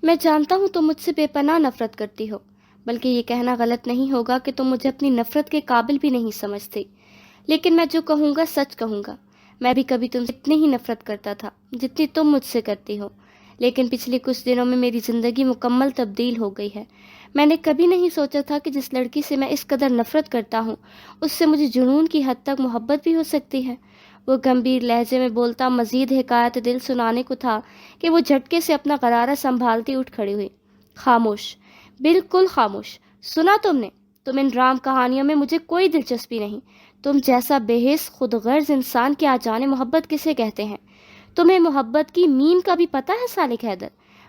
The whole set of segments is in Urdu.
میں جانتا ہوں تم مجھ سے بے پناہ نفرت کرتی ہو، بلکہ یہ کہنا غلط نہیں ہوگا کہ تم مجھے اپنی نفرت کے قابل بھی نہیں سمجھتی۔ لیکن میں جو کہوں گا سچ کہوں گا، میں بھی کبھی تم سے اتنی ہی نفرت کرتا تھا جتنی تم مجھ سے کرتی ہو، لیکن پچھلے کچھ دنوں میں میری زندگی مکمل تبدیل ہو گئی ہے۔ میں نے کبھی نہیں سوچا تھا کہ جس لڑکی سے میں اس قدر نفرت کرتا ہوں اس سے مجھے جنون کی حد تک محبت بھی ہو سکتی ہے۔ وہ گمبھیر لہجے میں بولتا مزید حکایت دل سنانے کو تھا کہ وہ جھٹکے سے اپنا غرارہ سنبھالتی اٹھ کھڑی ہوئی۔ خاموش، بالکل خاموش۔ سنا تم نے؟ تم ان رام کہانیوں میں مجھے کوئی دلچسپی نہیں۔ تم جیسا بے حس خود غرض انسان کیا جانے محبت کسے کہتے ہیں؟ تمہیں محبت کی میم کا بھی پتہ ہے سالک حیدر؟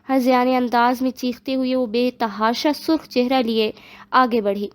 ہذیانے انداز میں چیختے ہوئے وہ بے تحاشا سرخ چہرہ لیے آگے بڑھی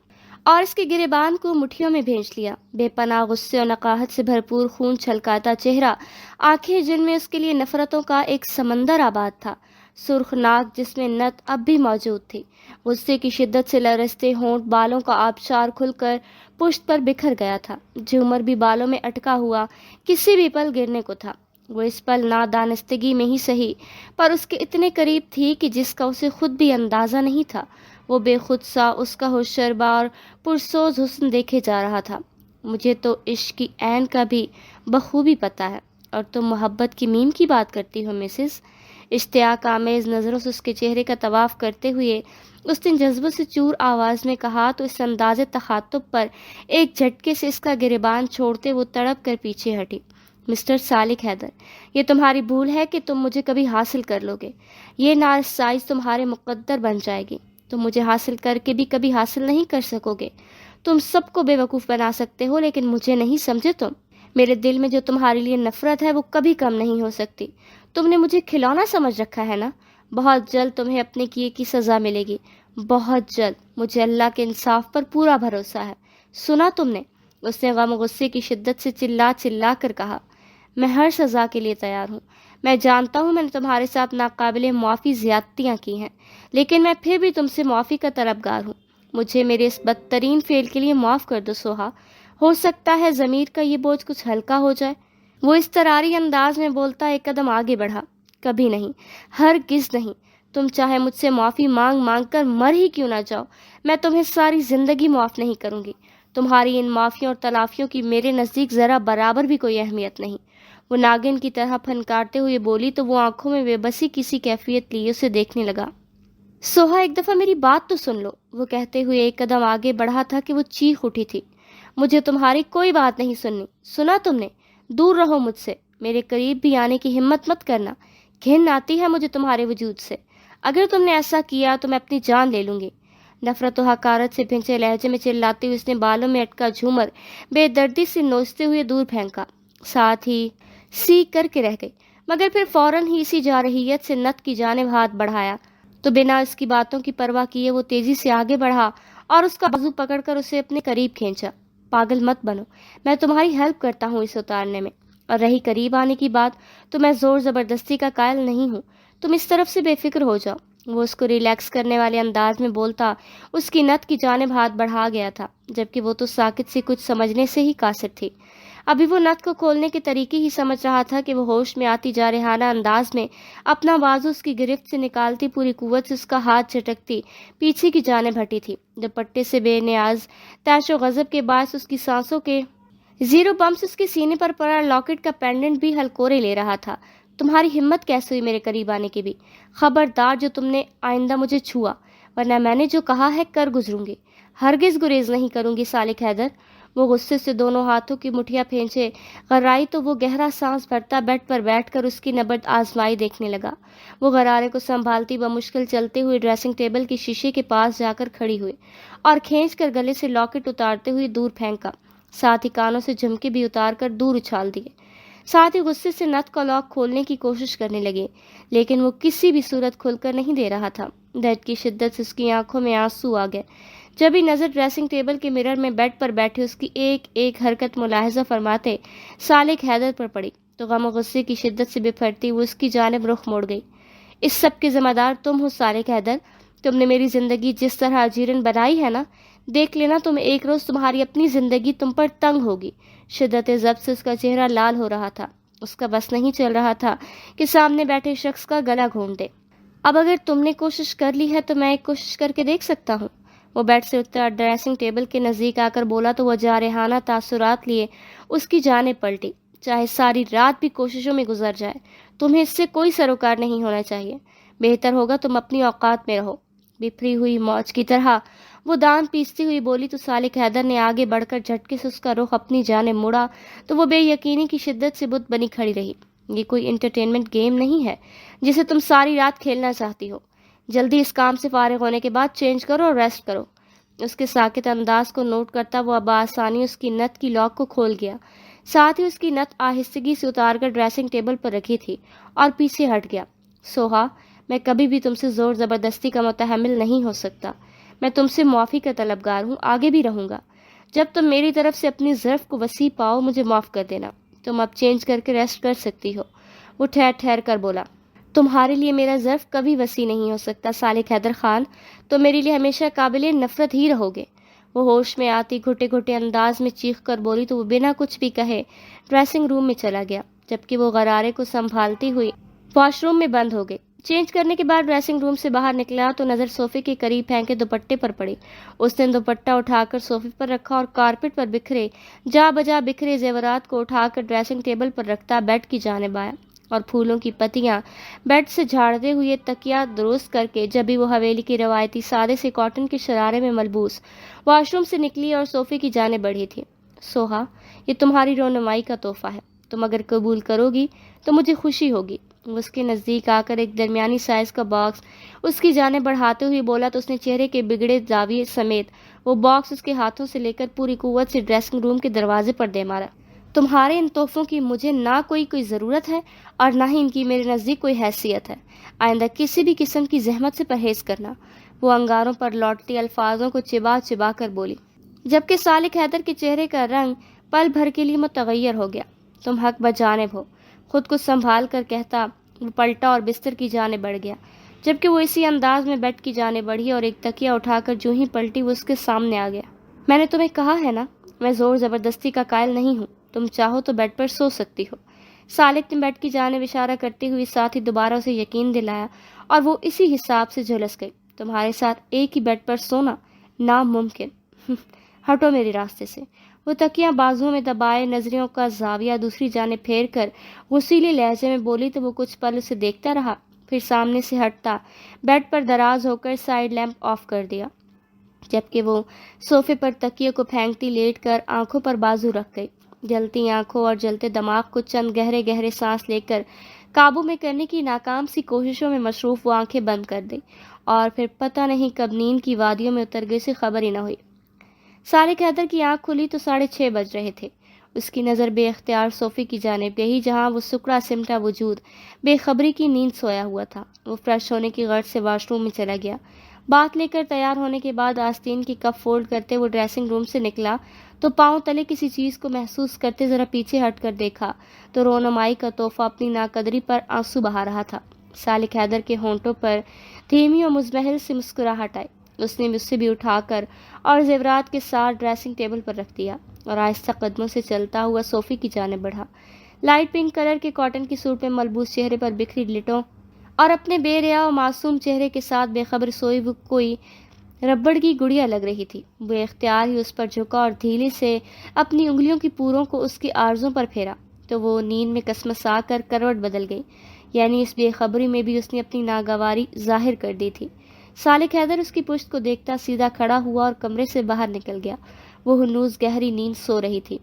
اور اس کے گریبان کو مٹھیوں میں بھیج لیا۔ بے پناہ غصے اور نقاہت سے بھرپور خون چھلکاتا چہرہ، آنکھیں جن میں اس کے لیے نفرتوں کا ایک سمندر آباد تھا، سرخ ناک جس میں نت اب بھی موجود تھی، غصے کی شدت سے لرزتے ہونٹ، بالوں کا آبشار کھل کر پشت پر بکھر گیا تھا۔ جھومر بھی بالوں میں اٹکا ہوا کسی بھی پل گرنے کو تھا۔ وہ اس پل نادانستگی میں ہی سہی پر اس کے اتنے قریب تھی کہ جس کا اسے خود بھی اندازہ نہیں تھا۔ وہ بے خود سا اس کا ہوشربا اور پرسوز حسن دیکھے جا رہا تھا۔ مجھے تو عشق کی عین کا بھی بخوبی پتہ ہے، اور تم محبت کی میم کی بات کرتی ہو مسز۔ اشتیاق آمیز نظروں سے اس کے چہرے کا طواف کرتے ہوئے اس نے جذبوں سے چور آواز میں کہا تو اس انداز تخاطب پر ایک جھٹکے سے اس کا گریبان چھوڑتے وہ تڑپ کر پیچھے ہٹی۔ مسٹر سالک حیدر، یہ تمہاری بھول ہے کہ تم مجھے کبھی حاصل کر لو گے۔ یہ ناسائز تمہارے مقدر بن جائے گی۔ تم مجھے حاصل کر کے بھی کبھی حاصل نہیں کر سکو گے۔ تم سب کو بے وقوف بنا سکتے ہو لیکن مجھے نہیں، سمجھے تم؟ میرے دل میں جو تمہارے لیے نفرت ہے وہ کبھی کم نہیں ہو سکتی۔ تم نے مجھے کھلونا سمجھ رکھا ہے نا؟ بہت جلد تمہیں اپنے کیے کی سزا ملے گی، بہت جلد۔ مجھے اللہ کے انصاف پر پورا بھروسہ ہے۔ سنا تم نے؟ اس نے غم و غصے کی شدت سے چلا چلا کر کہا۔ میں ہر سزا کے لیے تیار ہوں۔ میں جانتا ہوں میں نے تمہارے ساتھ ناقابل معافی زیادتیاں کی ہیں، لیکن میں پھر بھی تم سے معافی کا طلبگار ہوں۔ مجھے میرے اس بدترین فعل کے لیے معاف کر دو سوہا۔ ہو سکتا ہے ضمیر کا یہ بوجھ کچھ ہلکا ہو جائے۔ وہ اضطراری انداز میں بولتا ایک قدم آگے بڑھا۔ کبھی نہیں، ہرگز نہیں۔ تم چاہے مجھ سے معافی مانگ مانگ کر مر ہی کیوں نہ جاؤ، میں تمہیں ساری زندگی معاف نہیں کروں گی۔ تمہاری ان معافیوں اور تلافیوں کی میرے نزدیک ذرا برابر بھی کوئی اہمیت نہیں۔ وہ ناگن کی طرح پھنکارتے ہوئے بولی تو وہ آنکھوں میں بے بسی کسی کیفیت لیے اسے دیکھنے لگا۔ سوہا ایک دفعہ میری بات تو سن لو، وہ کہتے ہوئے ایک قدم آگے بڑھا تھا کہ وہ چیخ اٹھی تھی۔ مجھے تمہاری کوئی بات نہیں سننی، سنا تم نے؟ دور رہو مجھ سے، میرے قریب بھی آنے کی ہمت مت کرنا۔ گھن آتی ہے مجھے تمہارے وجود سے۔ اگر تم نے ایسا کیا تو میں اپنی جان لے لوں گی۔ نفرت و حقارت سے بھنچے لہجے میں چلاتے ہوئے اس نے بالوں میں اٹکا جھومر بے دردی سے نوچتے ہوئے دور پھینکا، ساتھ ہی سی کر کے رہ گئی، مگر پھر فوراً ہی اسی جارحیت سے نت کی جانب ہاتھ بڑھایا تو بنا اس کی باتوں کی پرواہ کیے وہ تیزی سے آگے بڑھا اور اس کا بازو پکڑ کر اسے اپنے قریب کھینچا۔ پاگل مت بنو، میں تمہاری ہیلپ کرتا ہوں اسے اتارنے میں، اور رہی قریب آنے کی بات تو میں زور زبردستی کا قائل نہیں ہوں۔ تم اس طرف سے بے فکر ہو جاؤ۔ وہ اس کو ریلیکس کرنے والے انداز میں بولتا اس کی نت کی جانب ہاتھ بڑھا گیا تھا، جبکہ وہ تو ساکت سے کچھ سمجھنے سے ہی قاصر تھی۔ ابھی وہ نت کو کھولنے کے طریقے ہی سمجھ رہا تھا کہ وہ ہوش میں آتی جارحانہ انداز میں اپنا بازو اس کی گرفت سے نکالتی پوری قوت سے اس کا ہاتھ جھٹکتی پیچھے کی جانب ہٹی تھی، جب پٹے سے بے نیاز طیش و غضب کے باعث اس کی سانسوں کے زیرو بمس اس کے سینے پر پڑا لاکٹ کا پینڈنٹ بھی ہلکورے لے رہا تھا۔ تمہاری ہمت کیسے ہوئی میرے قریب آنے کی بھی؟ خبردار جو تم نے آئندہ مجھے چھوا، ورنہ میں نے جو کہا ہے کر گزروں گی۔ ہرگز گریز نہیں کروں گی سالک حیدر۔ وہ غصے سے دونوں ہاتھوں کی مٹھیاں پھینچے غرائی تو وہ گہرا سانس بھرتا بیڈ پر بیٹھ کر اس کی نبرد آزمائی دیکھنے لگا۔ وہ غرارے کو سنبھالتی بمشکل چلتے ہوئے ڈریسنگ ٹیبل کے شیشے کے پاس جا کر کھڑی ہوئی اور کھینچ کر گلے سے لاکٹ اتارتے ہوئے دور پھینکا، ساتھ ہی کانوں سے جھمکے بھی اتار کر دور اچھال دیے، ساتھ ہی غصے سے نت کا لاک کھولنے کی کوشش کرنے لگے، لیکن وہ کسی بھی صورت کھل کر نہیں دے رہا تھا۔ درد کی شدت سے اس کی آنکھوں میں آنسو آ گئے۔ جب ہی نظر ڈریسنگ ٹیبل کے مرر میں بیڈ پر بیٹھے اس کی ایک ایک حرکت ملاحظہ فرماتے سالک حیدر پر پڑی تو غم و غصے کی شدت سے بپھرتی وہ اس کی جانب رخ موڑ گئی۔ اس سب کے ذمہ دار تم ہو سالک حیدر۔ تم نے میری زندگی جس طرح اجیرن بنائی ہے نا، دیکھ لینا تم ایک روز تمہاری اپنی زندگی تم پر تنگ ہوگی۔ شدت ضبط سے اس کا چہرہ لال ہو رہا تھا۔ اس کا بس نہیں چل رہا تھا کہ سامنے بیٹھے شخص کا گلا گھونٹ دے۔ اب اگر تم نے کوشش کر لی ہے تو میں ایک کوشش کر کے دیکھ سکتا ہوں۔ وہ بیڈ سے اٹھتا اور ڈریسنگ ٹیبل کے نزدیک آ کر بولا تو وہ جارحانہ تاثرات لیے اس کی جانب پلٹی۔ چاہے ساری رات بھی کوششوں میں گزر جائے، تمہیں اس سے کوئی سروکار نہیں ہونا چاہیے۔ بہتر ہوگا تم اپنی اوقات میں رہو۔ بپھری ہوئی موج کی طرح وہ دانت پیستی ہوئی بولی تو سالک حیدر نے آگے بڑھ کر جھٹکے سے اس کا رخ اپنی جانب مڑا تو وہ بے یقینی کی شدت سے بت بنی کھڑی رہی۔ یہ کوئی انٹرٹینمنٹ گیم نہیں ہے جسے تم ساری رات کھیلنا چاہتی ہو۔ جلدی اس کام سے فارغ ہونے کے بعد چینج کرو اور ریسٹ کرو۔ اس کے ساکت انداز کو نوٹ کرتا وہ بآسانی اس کی نت کی لاک کو کھول گیا، ساتھ ہی اس کی نت آہستگی سے اتار کر ڈریسنگ ٹیبل پر رکھی تھی اور پیچھے ہٹ گیا۔ سوہا، میں کبھی بھی تم سے زور زبردستی کا متحمل نہیں ہو سکتا۔ میں تم سے معافی کا طلبگار ہوں، آگے بھی رہوں گا۔ جب تم میری طرف سے اپنی ظرف کو وسیع پاؤ مجھے معاف کر دینا۔ تم اب چینج کر کے ریسٹ کر سکتی ہو۔ وہ ٹھہر ٹھہر کر بولا، تمہارے لیے میرا ظرف کبھی وسیع نہیں ہو سکتا سالک حیدر خان، تو میرے لیے ہمیشہ قابل نفرت ہی رہو گے۔ وہ ہوش میں آتی گھٹے گھٹے انداز میں چیخ کر بولی تو وہ بنا کچھ بھی کہے ڈریسنگ روم میں چلا گیا، جبکہ وہ غرارے کو سنبھالتی ہوئی واش روم میں بند ہو گئی۔ چینج کرنے کے بعد ڈریسنگ روم سے باہر نکلا تو نظر صوفے کے قریب پھینکے دوپٹے پر پڑی۔ اس نے دوپٹہ اٹھا کر صوفے پر رکھا اور کارپٹ پر بکھرے جا بجا بکھرے زیورات کو اٹھا کر ڈریسنگ ٹیبل پر رکھتا بیڈ کی جانب آیا اور پھولوں کی پتیاں بیڈ سے جھاڑتے ہوئے تکیا درست کر کے جب بھی وہ حویلی کی روایتی سادے سے کاٹن کے شرارے میں ملبوس واش روم سے نکلی اور صوفے کی جانب بڑھی تھی۔ سوہا، یہ تمہاری رونمائی کا تحفہ ہے، تم اگر قبول کرو گی تو مجھے خوشی ہوگی۔ وہ اس کے نزدیک آ کر ایک درمیانی سائز کا باکس اس کی جانب بڑھاتے ہوئے بولا تو اس نے چہرے کے بگڑے زاویے سمیت وہ باکس اس کے ہاتھوں سے لے کر پوری قوت سے ڈریسنگ روم کے دروازے پر دے مارا۔ تمہارے ان تحفوں کی مجھے نہ کوئی ضرورت ہے اور نہ ہی ان کی میرے نزدیک کوئی حیثیت ہے۔ آئندہ کسی بھی قسم کی زحمت سے پرہیز کرنا۔ وہ انگاروں پر لوٹتی الفاظوں کو چبا چبا کر بولی، جبکہ سالک حیدر کے چہرے کا رنگ پل بھر کے لیے متغیر ہو گیا۔ تم حق بجانب ہو، خود کو سنبھال کر کہتا وہ پلٹا اور بستر کی جانب بڑھ گیا، جبکہ وہ اسی انداز میں بیڈ کی جانب بڑھی اور ایک تکیہ اٹھا کر جو ہی پلٹی وہ اس کے سامنے آ گیا۔ میں نے تمہیں کہا ہے نا، میں زور زبردستی کا قائل نہیں ہوں، تم چاہو تو بیڈ پر سو سکتی ہو۔ سالک نے بیڈ کی جانب اشارہ کرتے ہوئے ساتھ ہی دوبارہ اسے یقین دلایا اور وہ اسی حساب سے جھلس گئی۔ تمہارے ساتھ ایک ہی بیڈ پر سونا ناممکن۔ ہٹو میرے راستے سے۔ وہ تکیاں بازوؤں میں دبائے نظروں کا زاویہ دوسری جانب پھیر کر غصیلے لہجے میں بولی تو وہ کچھ پل اسے دیکھتا رہا، پھر سامنے سے ہٹتا بیڈ پر دراز ہو کر سائیڈ لیمپ آف کر دیا، جبکہ وہ صوفے پر تکیے کو پھینکتی لیٹ کر آنکھوں پر بازو رکھ گئی۔ جلتی آنکھوں اور جلتے دماغ کو چند گہرے گہرے سانس لے کر قابو میں کرنے کی ناکام سی کوششوں میں مصروف وہ آنکھیں بند کر دی اور پھر پتہ نہیں کب نیند کی وادیوں میں اتر گئی سے خبر ہی نہ ہوئی۔ سالک حیدر کی آنکھ کھلی تو 6:30 بج رہے تھے۔ اس کی نظر بے اختیار صوفے کی جانب گئی جہاں وہ سکڑا سمٹا وجود بے خبری کی نیند سویا ہوا تھا۔ وہ فریش ہونے کی غرض سے واش روم میں چلا گیا۔ بات لے کر تیار ہونے کے بعد آستین کی کف فولڈ کرتے وہ ڈریسنگ روم سے نکلا تو پاؤں تلے کسی چیز کو محسوس کرتے ذرا پیچھے ہٹ کر دیکھا تو رونمائی کا تحفہ اپنی ناقدری پر آنسو بہا رہا تھا۔ سالک حیدر کے ہونٹوں پر دھیمی اور مزمحل سے مسکراہٹ آئی۔ اس نے اسے بھی اٹھا کر اور زیورات کے ساتھ ڈریسنگ ٹیبل پر رکھ دیا اور آہستہ قدموں سے چلتا ہوا صوفے کی جانب بڑھا۔ لائٹ پنک کلر کے کاٹن کی سوٹ میں ملبوس چہرے پر بکھری لٹوں اور اپنے بے ریا و معصوم چہرے کے ساتھ بے خبر سوئی وہ کوئی ربڑ کی گڑیا لگ رہی تھی۔ بے اختیار ہی اس پر جھکا اور دھیلے سے اپنی انگلیوں کی پوروں کو اس کی آرزوں پر پھیرا تو وہ نیند میں کسمسا کر کروٹ بدل گئی، یعنی اس بے خبری میں بھی اس نے اپنی ناگواری ظاہر کر دی تھی۔ سالک حیدر اس کی پشت کو دیکھتا سیدھا کھڑا ہوا اور کمرے سے باہر نکل گیا۔ وہ ہنوز گہری نیند سو رہی تھی۔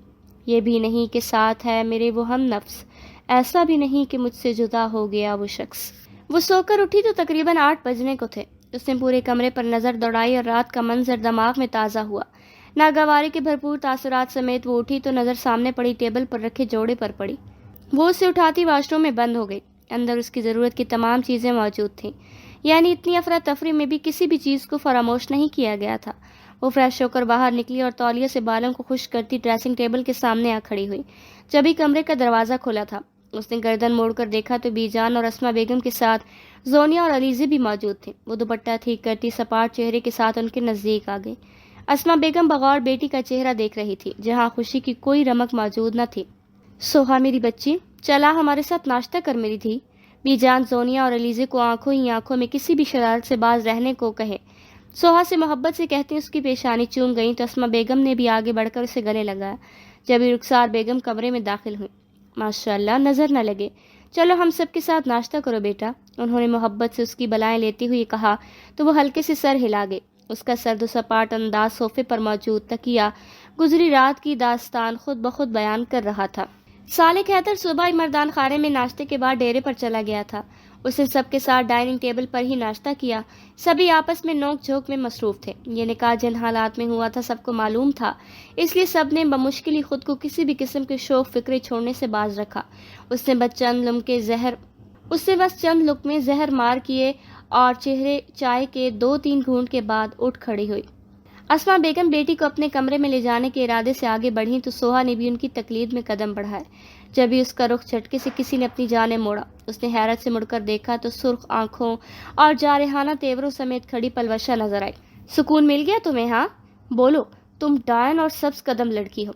یہ بھی نہیں کہ ساتھ ہے میرے وہ ہم نفس، ایسا بھی نہیں کہ مجھ سے جدا ہو گیا وہ شخص۔ وہ سو کر اٹھی تو تقریباً 8 بجنے کو تھے۔ اس نے پورے کمرے پر نظر دوڑائی اور رات کا منظر دماغ میں تازہ ہوا۔ ناگواری کے بھرپور تاثرات سمیت وہ اٹھی تو نظر سامنے پڑی ٹیبل پر رکھے جوڑے پر پڑی۔ وہ اسے اٹھاتی واش روم میں بند ہو گئی۔ اندر اس کی ضرورت کی تمام چیزیں موجود تھیں، یعنی اتنی افراتفری میں بھی کسی بھی چیز کو فراموش نہیں کیا گیا تھا۔ وہ فریش ہو کر باہر نکلی اور تولیے سے بالوں کو خشک کرتی ڈریسنگ ٹیبل کے سامنے آ کھڑی ہوئی۔ جبھی کمرے کا دروازہ کھلا تھا، اس نے گردن موڑ کر دیکھا تو بی جان اور اسما بیگم کے ساتھ زونیا اور علیزے بھی موجود تھے۔ وہ دوپٹہ ٹھیک کرتی سپاٹ چہرے کے ساتھ ان کے نزدیک آ گئی۔ اسما بیگم بغور بیٹی کا چہرہ دیکھ رہی تھی جہاں خوشی کی کوئی رمق موجود نہ تھی۔ سوہا میری بچی، چلا ہمارے ساتھ ناشتہ کر میری دھی۔ بی جان زونیا اور علیزے کو آنکھوں ہی آنکھوں میں کسی بھی شرارت سے باز رہنے کو کہے۔ سوہا سے محبت سے کہتی اس کی پیشانی چوم گئیں تو اسما بیگم نے بھی آگے بڑھ کر اسے گلے لگایا۔ جب ہی رخسار بیگم کمرے میں داخل ہوئی۔ ماشاء اللہ، نظر نہ لگے، چلو ہم سب کے ساتھ ناشتہ کرو بیٹا، انہوں نے محبت سے اس کی بلائیں لیتے ہوئے کہا تو وہ ہلکے سے سر ہلا گئی۔ اس کا سرد و سپاٹ انداز صوفے پر موجود تکیہ گزری رات کی داستان خود بخود بیان کر رہا تھا۔ سالک حیدر صبح ہی مردان خانے میں ناشتے کے بعد ڈیرے پر چلا گیا تھا۔ اس نے سب کے ساتھ ڈائننگ ٹیبل پر ہی ناشتہ کیا۔ سبھی آپس میں نوک جھوک میں مصروف تھے۔ یہ نکاح جن حالات میں ہوا تھا سب کو معلوم تھا، اس لیے سب نے بمشکل ہی خود کو کسی بھی قسم کے شوق فکرے چھوڑنے سے باز رکھا۔ اس نے بس چند لقمے زہر مار کیے اور چہرے چائے کے 2-3 گھونٹ کے بعد اٹھ کھڑی ہوئی۔ اسما بیگم بیٹی کو اپنے کمرے میں لے جانے کے ارادے سے آگے بڑھی تو سوہا نے بھی ان کی تقلید میں قدم بڑھائے۔ جب ہی اس کا رخ جھٹکے سے کسی نے اپنی جانب موڑا، اس نے حیرت سے مڑ کر دیکھا تو سرخ آنکھوں اور جارحانہ تیوروں سمیت کھڑی پلوشہ نظر آئی۔ سکون مل گیا تمہیں؟ ہاں بولو، تم ڈائن اور سبز قدم لڑکی ہو،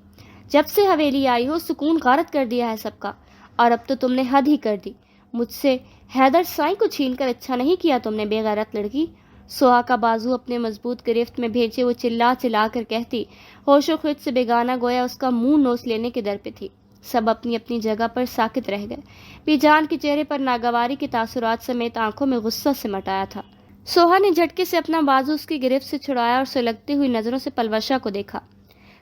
جب سے حویلی آئی ہو سکون غارت کر دیا ہے سب کا، اور اب تو تم نے حد ہی کر دی۔ مجھ سے حیدر سائیں کو چھین کر اچھا نہیں کیا تم نے بے غیرت لڑکی۔ سوہا کا بازو اپنے مضبوط گرفت میں بھیجے وہ چلا چلا کر کہتی، ہوش و خرد سے بیگانہ گویا اس کا منہ نوچ لینے کے در پہ تھی۔ سب اپنی اپنی جگہ پر ساکت رہ گئے۔ بی جان کے چہرے پر ناگواری کے تاثرات سمیت آنکھوں میں غصہ سمٹ آیا تھا۔ سوہا نے جھٹکے سے اپنا بازو اس کی گرفت سے چھڑایا اور سلگتی ہوئی نظروں سے پلوشہ کو دیکھا۔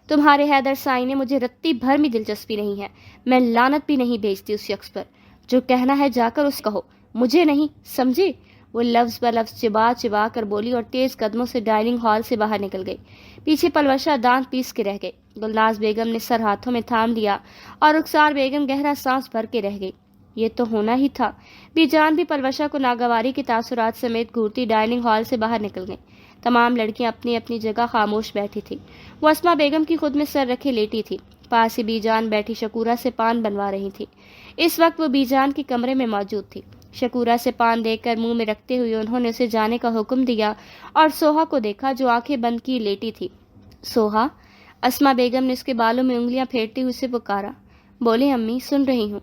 تمہارے حیدر سائیں نے مجھے رتی بھر میں دلچسپی نہیں ہے، میں لعنت بھی نہیں بھیجتی اس شخص پر، جو کہنا ہے جا کر اس کہو، مجھے نہیں، سمجھے؟ وہ لفظ بلفظ چبا چبا کر بولی اور تیز قدموں سے ڈائننگ ہال سے باہر نکل گئی۔ پیچھے پلوشہ دانت پیس کے رہ گئی۔ گلناز بیگم نے سر ہاتھوں میں تھام لیا اور رخسار بیگم گہرا سانس بھر کے رہ گئی۔ یہ تو ہونا ہی تھا۔ بی جان بھی پلوشہ کو ناگواری کے تاثرات سمیت گھورتی ڈائننگ ہال سے باہر نکل گئیں۔ تمام لڑکیاں اپنی اپنی جگہ خاموش بیٹھی تھیں۔ وہ اسما بیگم کی خود میں سر رکھے لیٹی تھی۔ پاس ہی بی جان بیٹھی شکورہ سے پان بنوا رہی تھی۔ اس وقت وہ بی جان کے کمرے میں موجود تھی۔ شکورہ سے پان دے کر منہ میں رکھتے ہوئے انہوں نے اسے جانے کا حکم دیا اور سوہا کو دیکھا جو آنکھیں بند کی لیٹی تھی۔ سوہا، اسما بیگم نے اس کے بالوں میں انگلیاں پھیرتے ہوئے اسے پکارا۔ بولے امی، سن رہی ہوں۔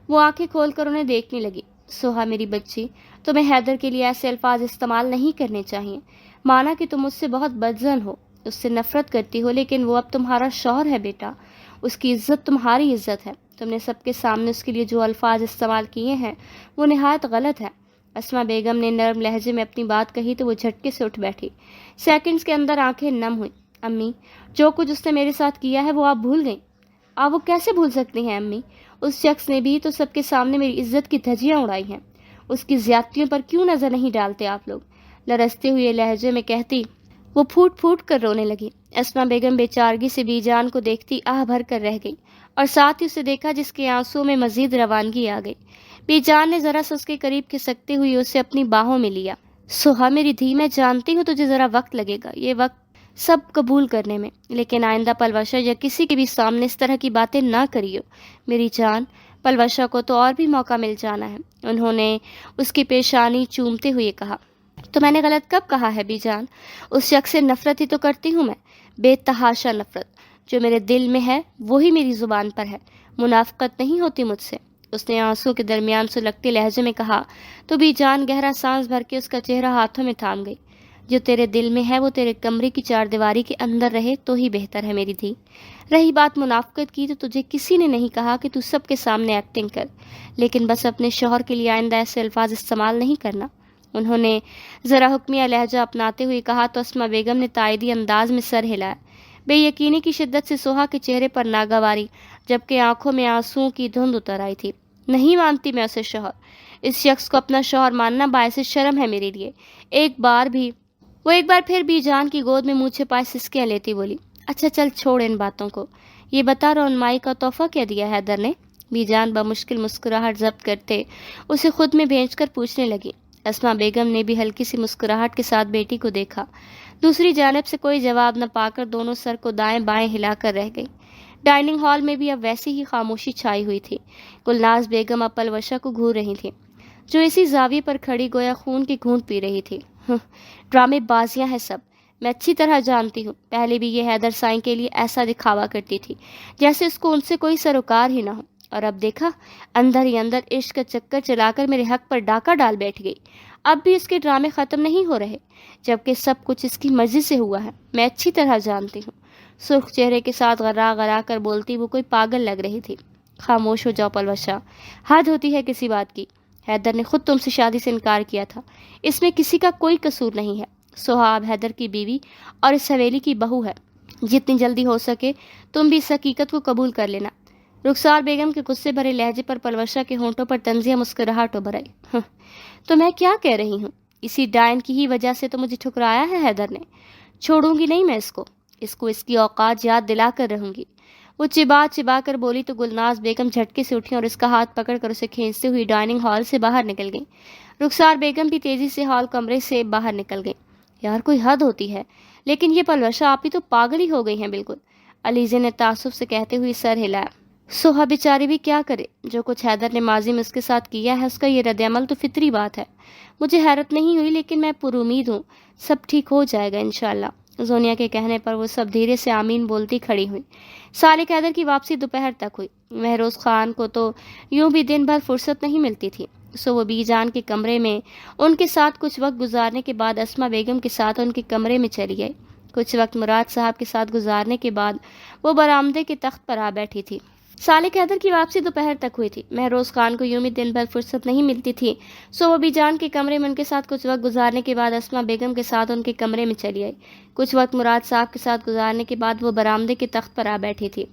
وہ آنکھیں کھول کر انہیں دیکھنے لگی۔ سوہا میری بچی، تمہیں حیدر کے لیے ایسے الفاظ استعمال نہیں کرنے چاہیے۔ مانا کہ تم اس سے بہت بدظن ہو، اس سے نفرت کرتی ہو، لیکن وہ اب تمہارا شوہر ہے بیٹا، اس کی عزت تمہاری عزت ہے۔ تم نے سب کے سامنے اس کے لیے جو الفاظ استعمال کیے ہیں وہ نہایت غلط ہے۔ اسما بیگم نے نرم لہجے میں اپنی بات کہی تو وہ جھٹکے سے اٹھ بیٹھی۔ سیکنڈز کے اندر آنکھیں نم ہوئیں۔ امی، جو کچھ اس نے میرے ساتھ کیا ہے وہ آپ بھول گئیں؟ آپ وہ کیسے بھول سکتی ہیں امی؟ اس شخص نے بھی تو سب کے سامنے میری عزت کی دھجیاں اڑائی ہیں، اس کی زیادتیوں پر کیوں نظر نہیں ڈالتے آپ لوگ؟ لرزتے ہوئے لہجے میں کہتی وہ پھوٹ پھوٹ کر رونے لگی۔ اسما بیگم بے چارگی سے بی جان کو دیکھتی آہ بھر کر رہ گئی اور ساتھ ہی اسے دیکھا جس کے آنسوں میں مزید روانگی آ گئی۔ بی جان نے ذرا سا اس کے قریب کھسکتے ہوئے اسے اپنی باہوں میں لیا۔ سوہا میری دھی، میں جانتی ہوں تجھے ذرا وقت لگے گا، یہ وقت سب قبول کرنے میں، لیکن آئندہ پلوشہ یا کسی کے بھی سامنے اس طرح کی باتیں نہ کریو میری جان۔ پلوشہ کو تو اور بھی موقع مل جانا ہے، انہوں نے اس کی پیشانی چومتے ہوئے کہا۔ تو میں نے غلط کب کہا ہے بی جان؟ اس شخص سے نفرت ہی تو کرتی ہوں میں، بے تحاشا نفرت۔ جو میرے دل میں ہے وہی میری زبان پر ہے، منافقت نہیں ہوتی مجھ سے، اس نے آنسوں کے درمیان سلگتے لہجے میں کہا تو بی جان گہرا سانس بھر کے اس کا چہرہ ہاتھوں میں تھام گئی۔ جو تیرے دل میں ہے وہ تیرے کمرے کی چار دیواری کے اندر رہے تو ہی بہتر ہے میری دھی۔ رہی بات منافقت کی تو تجھے کسی نے نہیں کہا کہ تو سب کے سامنے ایکٹنگ کر، لیکن بس اپنے شوہر کے لیے آئندہ ایسے الفاظ استعمال نہیں کرنا، انہوں نے ذرا حکمیہ لہجہ اپناتے ہوئے کہا تو اسما بیگم نے تائیدی انداز میں سر ہلایا۔ بے یقینی کی شدت سے سوہا کے چہرے پر ناگواری جبکہ آنکھوں میں آنسوؤں کی دھند اتر آئی تھی۔ نہیں مانتی میں اسے شوہر، اس شخص کو اپنا شوہر ماننا باعث شرم ہے میرے لیے۔ ایک بار پھر بی جان کی گود میں منہ چھپائے سسکیاں لیتی بولی، اچھا چل چھوڑ ان باتوں کو، یہ بتا رونمائی کا تحفہ کیا دیا حیدر نے؟ بی جان بمشکل مسکراہٹ ضبط کرتے اسے خود میں بھیج کر پوچھنے لگی۔ اسما بیگم نے بھی ہلکی سی مسکراہٹ کے ساتھ بیٹی کو دیکھا۔ دوسری جانب سے کوئی جواب نہ پا کر دونوں سر کو دائیں بائیں ہلا کر رہ گئی۔ ڈائننگ ہال میں بھی اب ویسی ہی خاموشی چھائی ہوئی تھی۔ گلناز بیگم اب پلوشہ کو گھور رہی تھی، جو اسی زاویے پر کھڑی گویا خون کی گھونٹ پی رہی تھی۔ ڈرامے بازیاں ہیں سب، میں اچھی طرح جانتی ہوں، پہلے بھی یہ حیدر سائیں کے لیے ایسا دکھاوا کرتی تھی جیسے اس کو ان سے کوئی سروکار ہی نہ ہو۔ اور اب دیکھا اندر ہی اندر عشق کا چکر چلا کر میرے حق پر ڈاکہ ڈال بیٹھ گئی. اب بھی اس کے ڈرامے ختم نہیں ہو رہے، جبکہ سب کچھ اس کی مرضی سے ہوا ہے. میں اچھی طرح جانتی ہوں. سرخ چہرے کے ساتھ غرا غرا کر بولتی وہ کوئی پاگل لگ رہی تھی. خاموش ہو جاؤ پلوشا، حد ہوتی ہے کسی بات کی. حیدر نے خود تم سے شادی سے انکار کیا تھا، اس میں کسی کا کوئی قصور نہیں ہے. سوہا اب حیدر کی بیوی اور اس حویلی کی بہو ہے. جتنی جلدی ہو سکے تم بھی اس حقیقت کو قبول کر لینا. رخسار بیگم کے غصے بھرے لہجے پر پلوشا کے ہونٹوں پر طنزیہ مسکراہٹ ابھر آئی. تو میں کیا کہہ رہی ہوں؟ اسی ڈائن کی ہی وجہ سے تو مجھے ٹھکرایا ہے حیدر نے. چھوڑوں گی نہیں میں اس کو اس کی اوقات یاد دلا کر رہوں گی. وہ چبا چبا کر بولی تو گلناز بیگم جھٹکے سے اٹھی اور اس کا ہاتھ پکڑ کر اسے کھینچتے ہوئی ڈائننگ ہال سے باہر نکل گئی. رخسار بیگم بھی تیزی سے ہال کمرے سے باہر نکل گئی. یار کوئی حد ہوتی ہے، لیکن یہ پلوشا آپ ہی تو پاگل ہی ہو گئی ہیں بالکل، علیزے نے تعصب سے کہتے ہوئے سر ہلایا. سوہا بیچاری بھی کیا کرے، جو کچھ حیدر نے ماضی میں اس کے ساتھ کیا ہے اس کا یہ رد عمل تو فطری بات ہے. مجھے حیرت نہیں ہوئی، لیکن میں پر امید ہوں سب ٹھیک ہو جائے گا انشاءاللہ. زونیا کے کہنے پر وہ سب دھیرے سے آمین بولتی کھڑی ہوئی. سالک حیدر کی واپسی دوپہر تک ہوئی. مہروز خان کو تو یوں بھی دن بھر فرصت نہیں ملتی تھی، سو وہ بی جان کے کمرے میں ان کے ساتھ کچھ وقت گزارنے کے بعد اسما بیگم کے ساتھ ان کے کمرے میں چلی گئی. کچھ وقت مراد صاحب کے ساتھ گزارنے کے بعد وہ برآمدے کے تخت پر آ بیٹھی تھی. سالک حیدر کی واپسی دوپہر تک ہوئی تھی. مہروز خان کو یوں بھی دن بھر فرصت نہیں ملتی تھی، سو وہ بی جان کے کمرے میں ان کے ساتھ کچھ وقت گزارنے کے بعد اسما بیگم کے ساتھ ان کے کمرے میں چلی آئی. کچھ وقت مراد صاحب کے ساتھ گزارنے کے بعد وہ برآمدے کے تخت پر آ بیٹھی تھی.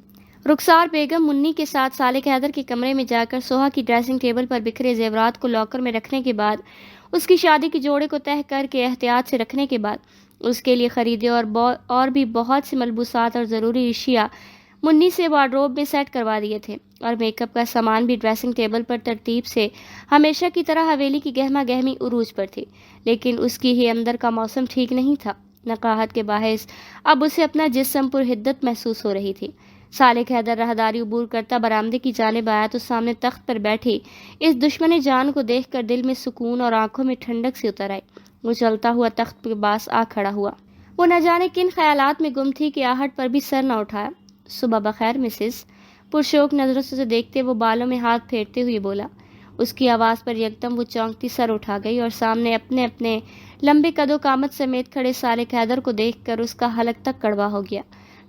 رخسار بیگم منی کے ساتھ سالک حیدر کے کمرے میں جا کر سوہا کی ڈریسنگ ٹیبل پر بکھرے زیورات کو لاکر میں رکھنے کے بعد، اس کی شادی کے جوڑے کو تہہ کر کے احتیاط سے رکھنے کے بعد، اس کے لیے خریدے اور بھی بہت سے ملبوسات اور ضروری اشیاء منی سے وارڈروب میں سیٹ کروا دیے تھے، اور میک اپ کا سامان بھی ڈریسنگ ٹیبل پر ترتیب سے ہمیشہ کی طرح حویلی کی گہما گہمی عروج پر تھی. لیکن اس کی ہی اندر کا موسم ٹھیک نہیں تھا. نقاہت کے باعث اب اسے اپنا جسم پر حدت محسوس ہو رہی تھی. سالک حیدر راہداری عبور کرتا برآمدے کی جانب آیا تو سامنے تخت پر بیٹھی اس دشمن جان کو دیکھ کر دل میں سکون اور آنکھوں میں ٹھنڈک سی اتر آئی. وہ چلتا ہوا تخت کے پاس آ کھڑا ہوا. وہ نہ جانے کن خیالات میں گم تھی کہ آہٹ پر بھی سر نہ اٹھایا. صبح بخیر مسز، پرشوق نظروں سے اسے دیکھتے وہ بالوں میں ہاتھ پھیرتے ہوئے بولا. اس کی آواز پر یکدم وہ چونکتی سر اٹھا گئی اور سامنے اپنے اپنے لمبے قد و قامت سمیت کھڑے سالک حیدر کو دیکھ کر اس کا حلق تک کڑوا ہو گیا.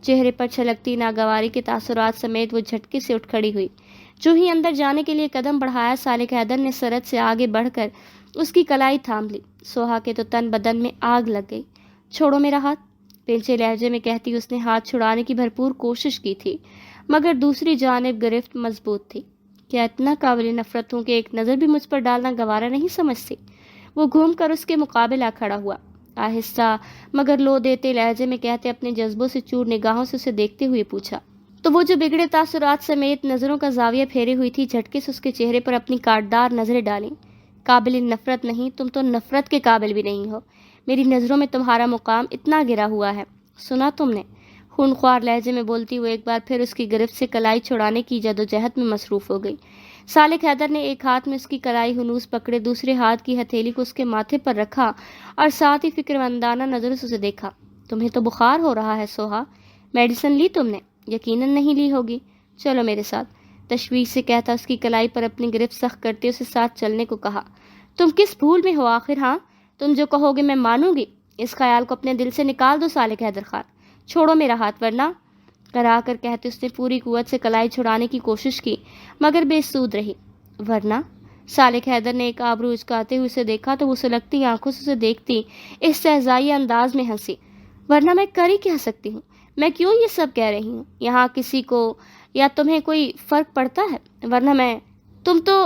چہرے پر چھلکتی ناگواری کے تاثرات سمیت وہ جھٹکے سے اٹھ کھڑی ہوئی. جو ہی اندر جانے کے لیے قدم بڑھایا، سالک حیدر نے سرعت سے آگے بڑھ کر اس کی کلائی تھام لی. سوہا کے تو تن بدن میں آگ لگ گئی. چھوڑو میرا ہاتھ، پینچے لہجے میں کہتی اس نے ہاتھ چھڑانے کی بھرپور کوشش کی تھی، مگر دوسری جانب گرفت مضبوط تھی. کیا اتنا قابل نفرت ہوں کہ ایک نظر بھی مجھ پر ڈالنا گوارا نہیں سمجھتی؟ وہ گھوم کر اس کے مقابل آ کھڑا ہوا. آہستہ مگر لو دیتے لہجے میں کہتے اپنے جذبوں سے چور نگاہوں سے اسے دیکھتے ہوئے پوچھا. تو وہ جو بگڑے تاثرات سمیت نظروں کا زاویہ پھیرے ہوئی تھی جھٹکے سے اس کے چہرے پر اپنی کاٹدار نظریں ڈالیں. قابل نفرت نہیں، تم تو نفرت کے قابل بھی نہیں ہو. میری نظروں میں تمہارا مقام اتنا گرا ہوا ہے. سنا تم نے؟ خونخوار لہجے میں بولتی ہوئے ایک بار پھر اس کی گرفت سے کلائی چھڑانے کی جدوجہد میں مصروف ہو گئی. سالک حیدر نے ایک ہاتھ میں اس کی کلائی ہنوز پکڑے، دوسرے ہاتھ کی ہتھیلی کو اس کے ماتھے پر رکھا اور ساتھ ہی فکرمندانہ نظروں سے اسے دیکھا. تمہیں تو بخار ہو رہا ہے سوہا، میڈیسن لی تم نے؟ یقیناً نہیں لی ہوگی. چلو میرے ساتھ، تشویش سے کہتا اس کی کلائی پر اپنی گرفت سخت کرتے اسے ساتھ چلنے کو کہا. تم کس بھول میں ہو آخر؟ ہاں، تم جو کہو گے میں مانوں گی. اس خیال کو اپنے دل سے نکال دو سالک حیدر خان. چھوڑو میرا ہاتھ ورنہ، کرا کر کہتے اس نے پوری قوت سے کلائی چھڑانے کی کوشش کی مگر بے سود رہی. ورنہ؟ سالک حیدر نے ایک آبرو اچکاتے ہوئے اسے دیکھا تو وہ سلگتی آنکھوں سے اسے دیکھتی استہزائی انداز میں ہنسی. ورنہ میں کر ہی کہہ سکتی ہوں، میں کیوں یہ سب کہہ رہی ہوں؟ یہاں کسی کو یا تمہیں کوئی فرق پڑتا ہے؟ ورنہ تم تو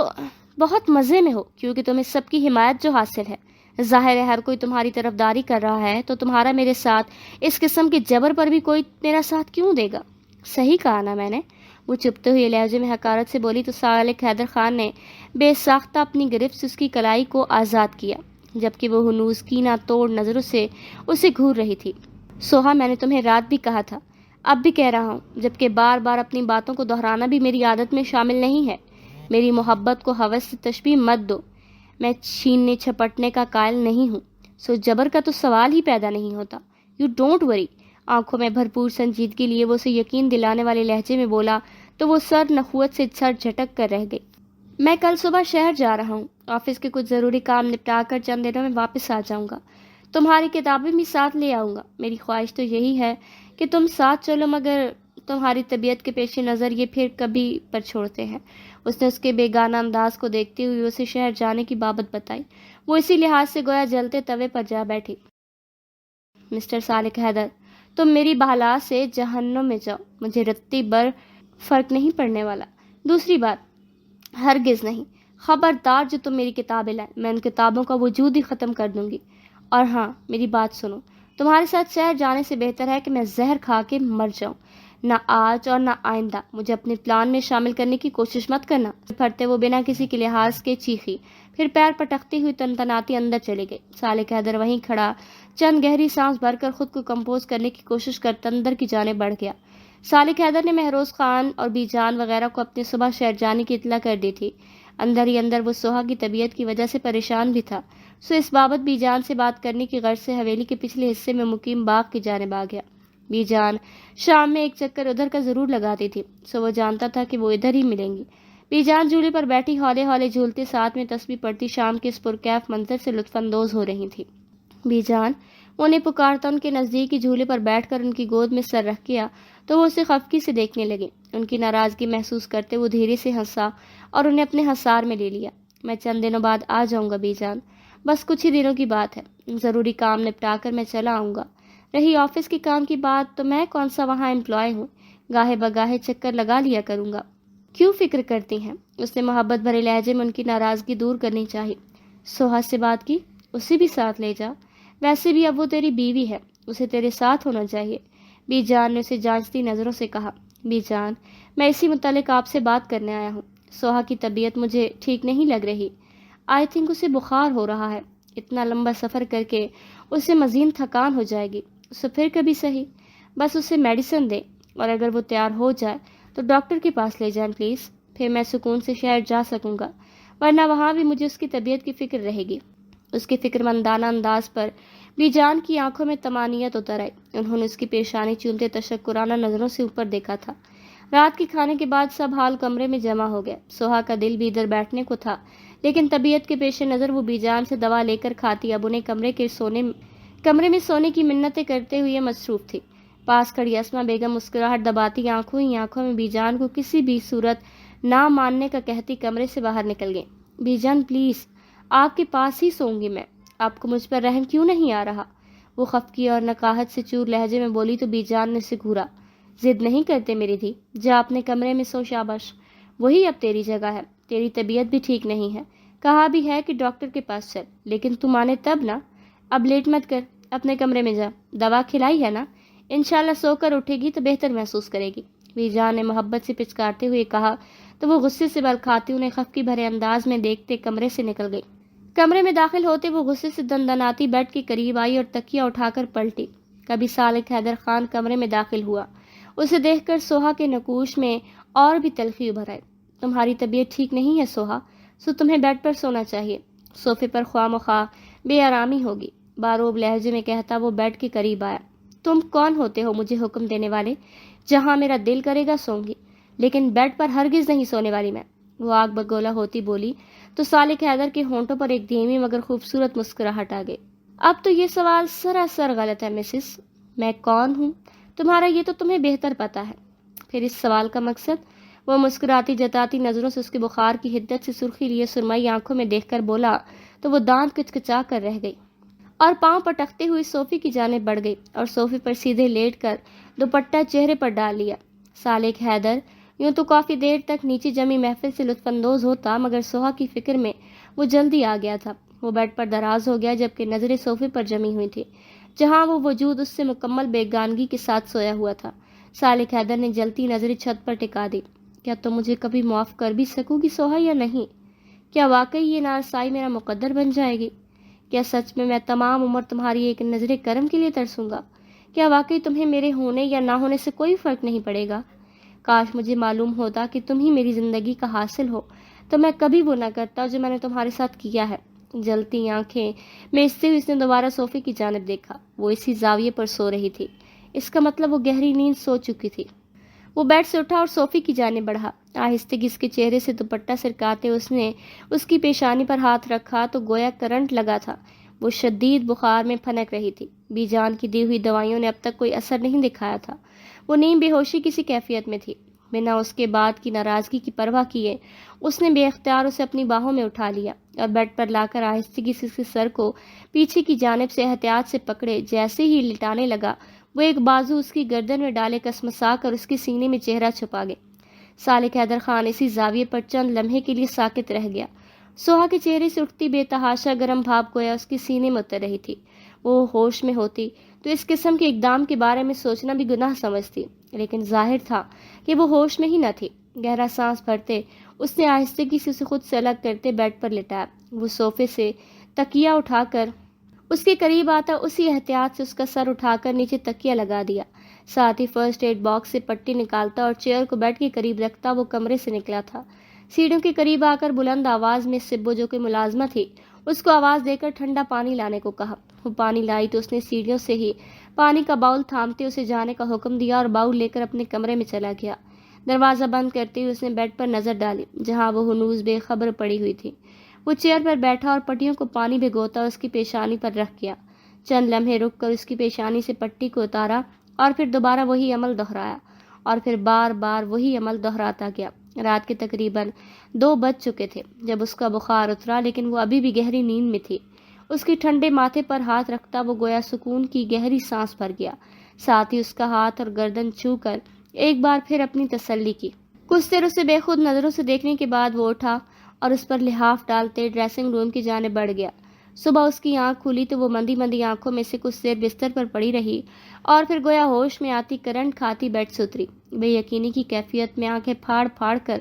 بہت مزے میں ہو کیونکہ تمہیں سب کی حمایت جو حاصل ہے. ظاہر ہے ہر کوئی تمہاری طرفداری کر رہا ہے تو تمہارا میرے ساتھ اس قسم کے جبر پر بھی کوئی میرا ساتھ کیوں دے گا؟ صحیح کہا نا میں نے؟ وہ چپتے ہوئے لہجے میں حقارت سے بولی تو سالک حیدر خان نے بے ساختہ اپنی گرفت سے اس کی کلائی کو آزاد کیا، جبکہ وہ ہنوز کینہ توڑ نظروں سے اسے گھور رہی تھی. سوہا، میں نے تمہیں رات بھی کہا تھا، اب بھی کہہ رہا ہوں، جبکہ بار بار اپنی باتوں کو دہرانا بھی میری عادت میں شامل نہیں ہے. میری محبت کو ہوس سے تشبیہ مت دو. میں چھیننے چھپٹنے کا قائل نہیں ہوں، سو جبر کا تو سوال ہی پیدا نہیں ہوتا. You don't worry. آنکھوں میں بھرپور سنجیدگی لیے وہ اسے یقین دلانے والے لہجے میں بولا تو وہ سر نخوت سے سر جھٹک کر رہ گئی۔ میں کل صبح شہر جا رہا ہوں، آفس کے کچھ ضروری کام نپٹا کر چند دنوں میں واپس آ جاؤں گا۔ تمہاری کتابیں بھی ساتھ لے آؤں گا۔ میری خواہش تو یہی ہے کہ تم ساتھ چلو، مگر تمہاری طبیعت کے پیش نظر یہ پھر کبھی پر چھوڑتے ہیں۔ اس نے اس کے بیگانہ انداز کو دیکھتے ہوئے اسے شہر جانے کی بابت بتائی۔ وہ اسی لحاظ سے گویا جلتے توے پر جا بیٹھی۔ مسٹر صالح حیدر، تم میری بہلا سے جہنم میں جاؤ، مجھے رتی بر فرق نہیں پڑنے والا۔ دوسری بات، ہرگز نہیں، خبردار جو تم میری کتابیں لائیں، میں ان کتابوں کا وجود ہی ختم کر دوں گی۔ اور ہاں، میری بات سنو، تمہارے ساتھ شہر جانے سے بہتر ہے کہ میں زہر کھا کے مر جاؤں۔ نہ آج اور نہ آئندہ مجھے اپنے پلان میں شامل کرنے کی کوشش مت کرنا۔ پھرتے وہ بنا کسی کے لحاظ کے چیخی، پھر پیر پٹکتی ہوئی تنتناتی اندر چلے گئے۔ صالح حیدر وہیں کھڑا چند گہری سانس بھر کر خود کو کمپوز کرنے کی کوشش کرتا اندر کی جانب بڑھ گیا۔ صالح حیدر نے مہروز خان اور بی جان وغیرہ کو اپنے صبح شہر جانے کی اطلاع کر دی تھی۔ اندر ہی اندر وہ سوہا کی طبیعت کی وجہ سے پریشان بھی تھا، سو اس بابت بی جان سے بات کرنے کی غرض سے حویلی کے پچھلے حصے میں مقیم باغ کی جانب آ گیا۔ بی جان شام میں ایک چکر ادھر کا ضرور لگاتی تھی، سو وہ جانتا تھا کہ وہ ادھر ہی ملیں گی۔ بی جان جھولے پر بیٹھی ہولے ہولے جھولتے ساتھ میں تسبیح پڑھتی شام کے اس پرکیف منظر سے لطف اندوز ہو رہی تھی۔ بی جان انہیں پکارتا ان کے نزدیک ہی جھولے پر بیٹھ کر ان کی گود میں سر رکھ گیا تو وہ اسے خفگی سے دیکھنے لگے۔ ان کی ناراضگی محسوس کرتے وہ دھیرے سے ہنسا اور انہیں اپنے حصار میں لے لیا۔ میں چند دنوں بعد آ جاؤں گا بی جان، بس کچھ ہی دنوں کی بات ہے، ضروری کام نپٹا کر میں چلا آؤں گا۔ رہی آفس کے کام کی بات تو میں کون سا وہاں امپلائی ہوں، گاہے بگاہے چکر لگا لیا کروں گا۔ کیوں فکر کرتی ہیں؟ اس نے محبت بھرے لہجے میں ان کی ناراضگی دور کرنی چاہی۔ سوہا سے بات کی، اسے بھی ساتھ لے جا، ویسے بھی اب وہ تیری بیوی ہے، اسے تیرے ساتھ ہونا چاہیے۔ بی جان نے اسے جانچتی نظروں سے کہا۔ بی جان، میں اسی متعلق آپ سے بات کرنے آیا ہوں۔ سوہا کی طبیعت مجھے ٹھیک نہیں لگ رہی، آئی تھنک اسے بخار ہو رہا ہے۔ اتنا لمبا سفر کر کے اسے مزید تھکان ہو جائے گی، اسے پھر کبھی صحیح، بس اسے میڈیسن دے، اور اگر وہ تیار ہو جائے تو ڈاکٹر کے پاس لے جائیں پلیز، پھر میں سکون سے شہر جا سکوں گا، ورنہ وہاں بھی مجھے اس کی طبیعت کی فکر رہے گی۔ اس کے فکر مندانہ انداز پر بی جان کی آنکھوں میں طمانینت اتر آئی۔ انہوں نے اس کی پیشانی چومتے تشکرانہ نظروں سے اوپر دیکھا تھا۔ رات کے کھانے کے بعد سب حال کمرے میں جمع ہو گیا۔ سوہا کا دل بھی ادھر بیٹھنے کو تھا، لیکن طبیعت کے پیش نظر وہ بی جان سے دوا لے کر کھاتی اب انہیں کمرے میں سونے کی منتیں کرتے ہوئے مصروف تھی۔ پاس کھڑی اسما بیگم مسکراہٹ دباتی آنکھوں میں بی جان کو کسی بھی صورت نہ ماننے کا کہتی کمرے سے باہر نکل گئی۔ بی جان پلیز، آپ کے پاس ہی سوں گی میں، آپ کو مجھ پر رحم کیوں نہیں آ رہا؟ وہ خفگی اور نقاہت سے چور لہجے میں بولی تو بی جان نے اسے گھورا۔ ضد نہیں کرتے میری دھی، جا اپنے کمرے میں سو، شاباش، وہی اب تیری جگہ ہے۔ تیری طبیعت بھی ٹھیک نہیں ہے، کہا بھی ہے کہ ڈاکٹر کے پاس چل، لیکن تم آنے تب نا۔ اب لیٹ مت کر، اپنے کمرے میں جا، دوا کھلائی ہے نا، انشاءاللہ سو کر اٹھے گی تو بہتر محسوس کرے گی، بی جان نے محبت سے پچکارتے ہوئے کہا تو وہ غصے سے بل کھاتی انہیں خفگی بھرے انداز میں دیکھتے کمرے سے نکل گئی۔ کمرے میں داخل ہوتے وہ غصے سے دندناتی بیڈ کے قریب آئی اور تکیہ اٹھا کر پلٹی۔ کبھی صالح حیدر خان کمرے میں داخل ہوا، اسے دیکھ کر سوہا کے نقوش میں اور بھی تلخی ابھر آئی۔ تمہاری طبیعت ٹھیک نہیں ہے سوہا، سو تمہیں بیڈ پر سونا چاہیے، صوفے پر خواہ مخواہ بے آرامی ہوگی، باروب لہجے میں کہتا وہ بیڈ کے قریب آیا۔ تم کون ہوتے ہو مجھے حکم دینے والے؟ جہاں میرا دل کرے گا سوں گی، لیکن بیڈ پر ہرگز نہیں سونے والی میں، وہ آگ بگولا ہوتی بولی تو صالح حیدر کے ہونٹوں پر ایک دھیمی مگر خوبصورت مسکراہٹ آ گئی۔ اب تو یہ سوال سراسر غلط ہے مسز، میں کون ہوں تمہارا یہ تو تمہیں بہتر پتا ہے، پھر اس سوال کا مقصد؟ وہ مسکراتی جتاتی نظروں سے اس کے بخار کی حدت سے سرخی لیے سرمائی آنکھوں میں دیکھ کر بولا تو وہ دانت کچکچا کر رہ گئی اور پاؤں پٹکتے ہوئے صوفے کی جانب بڑھ گئی اور صوفے پر سیدھے لیٹ کر دوپٹہ چہرے پر ڈال لیا۔ صالح حیدر یوں تو کافی دیر تک نیچے جمی محفل سے لطف اندوز ہوتا، مگر سوہا کی فکر میں وہ جلدی آ گیا تھا۔ وہ بیڈ پر دراز ہو گیا جبکہ نظریں صوفے پر جمی ہوئی تھی جہاں وہ وجود اس سے مکمل بیگانگی کے ساتھ سویا ہوا تھا۔ صالح حیدر نے جلتی نظریں چھت پر ٹکا دی۔ کیا تم مجھے کبھی معاف کر بھی سکو گی سوہا یا نہیں؟ کیا واقعی یہ نارسائی میرا مقدر بن جائے گی؟ کیا سچ میں تمام عمر تمہاری ایک نظر کرم کے لیے ترسوں گا؟ کیا واقعی تمہیں میرے ہونے یا نہ ہونے سے کوئی فرق نہیں پڑے گا؟ کاش مجھے معلوم ہوتا کہ تم ہی میری زندگی کا حاصل ہو تو میں کبھی وہ نہ کرتا جو میں نے تمہارے ساتھ کیا ہے۔ جلتی آنکھیں میچتے ہوئے اس نے دوبارہ صوفے کی جانب دیکھا۔ وہ اسی زاویے پر سو رہی تھی، اس کا مطلب وہ گہری نیند سو چکی تھی۔ وہ بیڈ سے اٹھا اور صوفی کی جانب بڑھا. آہستگی اس کے چہرے سے دوپٹہ سرکاتے اس نے اس کی پیشانی پر ہاتھ رکھا تو گویا کرنٹ لگا تھا. وہ شدید بخار میں پھنک رہی تھی. بی جان کی دی ہوئی دوائیوں نے اب تک کوئی اثر نہیں دکھایا تھا. وہ نیم بے ہوشی کسی کیفیت میں تھی. بنا اس کے بعد کی ناراضگی کی پرواہ کیے اس نے بے اختیار اسے اپنی باہوں میں اٹھا لیا اور بیڈ پر لا کر آہستگی سے اس کے سر کو پیچھے کی جانب سے احتیاط سے پکڑے. جیسے ہی لٹانے لگا وہ ایک بازو اس کی گردن میں ڈالے کسمسا کر اس کے سینے میں چہرہ چھپا گئے. صالح حیدر خان اسی زاویے پر چند لمحے کے لیے ساکت رہ گیا. سوہا کے چہرے سے اٹھتی بے تحاشا گرم بھاپ گویا اس کے سینے میں اتر رہی تھی. وہ ہوش میں ہوتی تو اس قسم کے اقدام کے بارے میں سوچنا بھی گناہ سمجھتی، لیکن ظاہر تھا کہ وہ ہوش میں ہی نہ تھی. گہرا سانس بھرتے اس نے آہستگی سے اسے خود سے الگ کرتے بیڈ پر لٹایا. وہ صوفے سے تکیہ اٹھا کر اس کے قریب آتا اسی احتیاط سے اس کا سر اٹھا کر نیچے تکیہ لگا دیا. ساتھ ہی فرسٹ ایڈ باکس سے پٹی نکالتا اور چیئر کو بیڈ کے قریب رکھتا وہ کمرے سے نکلا تھا. سیڑھیوں کے قریب آ کر بلند آواز میں سبو جو کہ ملازمہ تھی اس کو آواز دے کر ٹھنڈا پانی لانے کو کہا. وہ پانی لائی تو اس نے سیڑھیوں سے ہی پانی کا باؤل تھامتے اسے جانے کا حکم دیا اور باؤل لے کر اپنے کمرے میں چلا گیا. دروازہ بند کرتے ہوئے اس نے بیڈ پر نظر ڈالی جہاں وہ ہنوز بے خبر پڑی ہوئی تھی. وہ چیئر پر بیٹھا اور پٹیوں کو پانی بھگوتا اس کی پیشانی پر رکھ گیا. چند لمحے رک کر اس کی پیشانی سے پٹی کو اتارا اور پھر دوبارہ وہی عمل دہرایا اور پھر بار بار وہی عمل دہراتا گیا. رات کے تقریباً 2 بج چکے تھے جب اس کا بخار اترا، لیکن وہ ابھی بھی گہری نیند میں تھی. اس کی ٹھنڈے ماتھے پر ہاتھ رکھتا وہ گویا سکون کی گہری سانس بھر گیا. ساتھ ہی اس کا ہاتھ اور گردن چھو کر ایک بار پھر اپنی تسلی کی. کچھ دیر اسے بے خود نظروں سے دیکھنے کے بعد وہ اٹھا اور اس پر لحاف ڈالتے ڈریسنگ روم کی جانب بڑھ گیا. صبح اس کی آنکھ کھلی تو وہ مندی مندی آنکھوں میں سے کچھ دیر بستر پر پڑی رہی اور پھر گویا ہوش میں آتی کرنٹ کھاتی بیڈ سے اتری. بے یقینی کی کیفیت میں آنکھیں پھاڑ پھاڑ کر